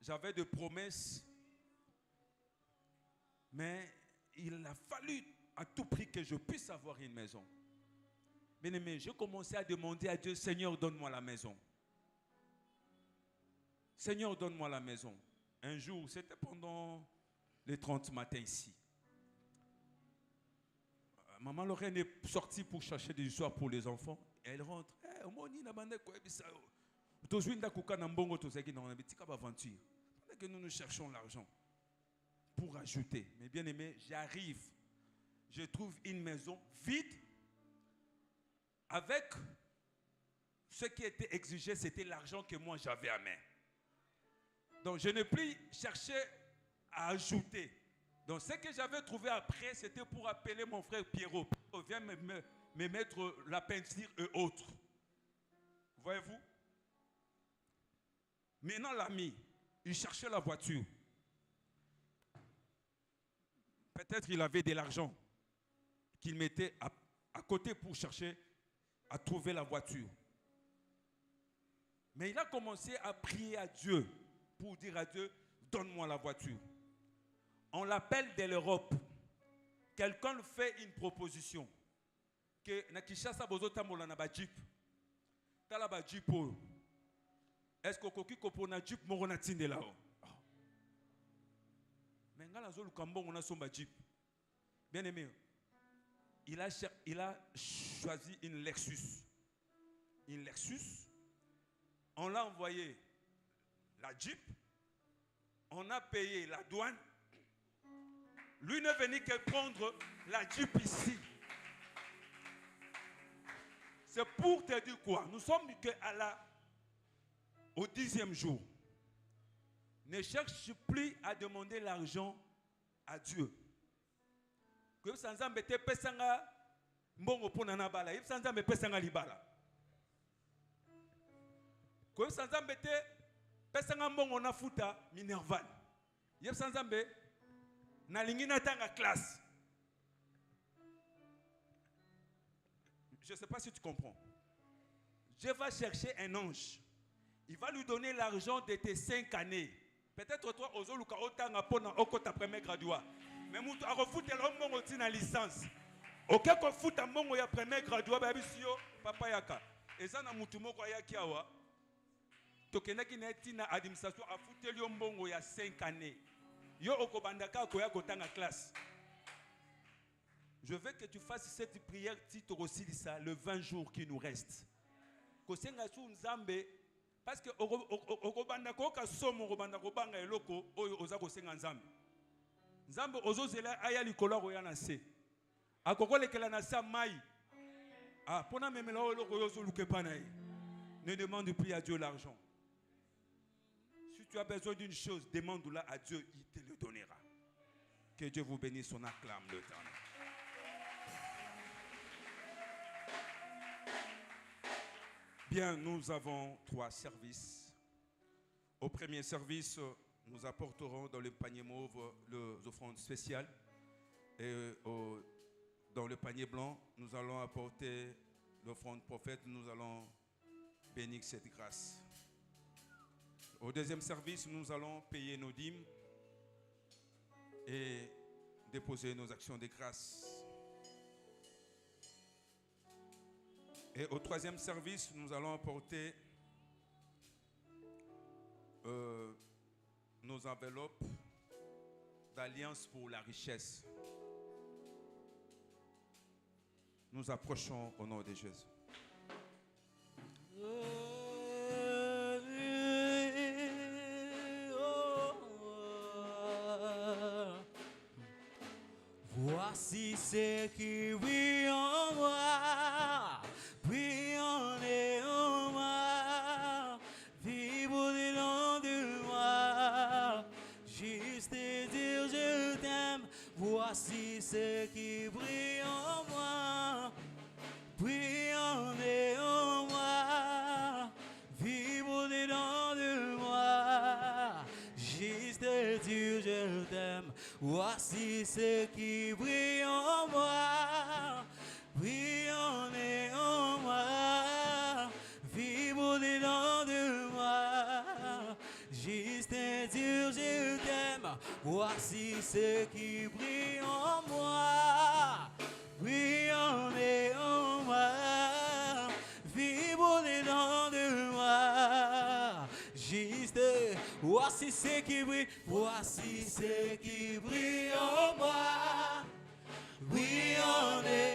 j'avais des promesses, mais il a fallu à tout prix que je puisse avoir une maison. Bien-aimé, j'ai commencé à demander à Dieu, Seigneur, donne-moi la maison. Seigneur, donne-moi la maison. Un jour, c'était pendant les 30 matins ici. Maman Lorraine est sortie pour chercher des histoires pour les enfants. Elle rentre. Pendant que nous cherchons l'argent pour ajouter. Mais bien aimé, j'arrive. Je trouve une maison vide. Avec ce qui était exigé, c'était l'argent que moi j'avais à main. Donc je n'ai plus cherché à ajouter. Donc ce que j'avais trouvé après, c'était pour appeler mon frère Pierrot. Viens me mettre la peinture et autres. Voyez-vous? Maintenant l'ami, il cherchait la voiture. Peut-être il avait de l'argent qu'il mettait à côté pour chercher à trouver la voiture. Mais il a commencé à prier à Dieu pour dire à Dieu, donne-moi la voiture. On l'appelle de l'Europe. Quelqu'un fait une proposition. Que Nakishasa Bozota Molana ba Jeep. Tala ba Jeep. Est-ce que koki kopona Jeep morona tinde là-haut? Mais ngala zo lukambo on a son ba Jeep. Bien aimé. Il a choisi une Lexus. Une Lexus. On l'a envoyé la Jeep. On a payé la douane. Lui n'est venu que prendre la Jeep ici. C'est pour te dire quoi? Nous sommes au 10e jour. Ne cherche plus à demander l'argent à Dieu. Que sans embêter pesanga mbongo pona na bala, if sans embêter pesanga libala. Que sans embêter pesanga mbongo na futa minerval. If sans embêter na lingina tanga classe. Je ne sais pas si tu comprends. Dieu va chercher un ange. Il va lui donner l'argent de tes 5 années. Peut-être toi, Ozoluka Otanga Pona Okota premier graduat. Mais tu as refoutu l'homme qui a une licence. Ok, tu as refoutu l'homme qui a premier graduat. Papa Yaka. Et ça, na mutumoko yaki awa. Tokenaki na etina administration a foutu l'homme qui a 5 années. Yo okobandaka koya kotanga classe. Je veux que tu fasses cette prière titre aussi ça le 20 jours qui nous restent. Kosenga su nzambe parce que okobanda ko ka somo okobanda ko banga eloko oyo oza kosenga nzambe. Nzambe ozozela aya likolo oya na se. Akokolekela na sa mai. Ah, pona memela oloko yozoluke pa na ye. Ne demande plus à Dieu l'argent. Si tu as besoin d'une chose, demande-la à Dieu, il te le donnera. Que Dieu vous bénisse, on acclame le temps. Bien, nous avons 3 services. Au premier service, nous apporterons dans le panier mauve les offrandes spéciales. Et dans le panier blanc, nous allons apporter l'offrande prophète. Nous allons bénir cette grâce. Au deuxième service, nous allons payer nos dîmes et déposer nos actions de grâce. Et au troisième service, nous allons apporter nos enveloppes d'alliance pour la richesse. Nous approchons au nom de Jésus. Voici ce qui brille en moi, brille en moi, vibre dedans de moi, juste dire je t'aime. Voici ce qui brille en moi, brille en moi, vibre dedans de moi, juste dire je t'aime. Voici ce qui brille en moi, brille en moi, vibre dedans de moi, juste dire je t'aime. Voici ce qui brille en moi, brille en moi, vibre dedans de moi, juste. Voici ce qui brille, voici ce qui brille en moi, brille en moi.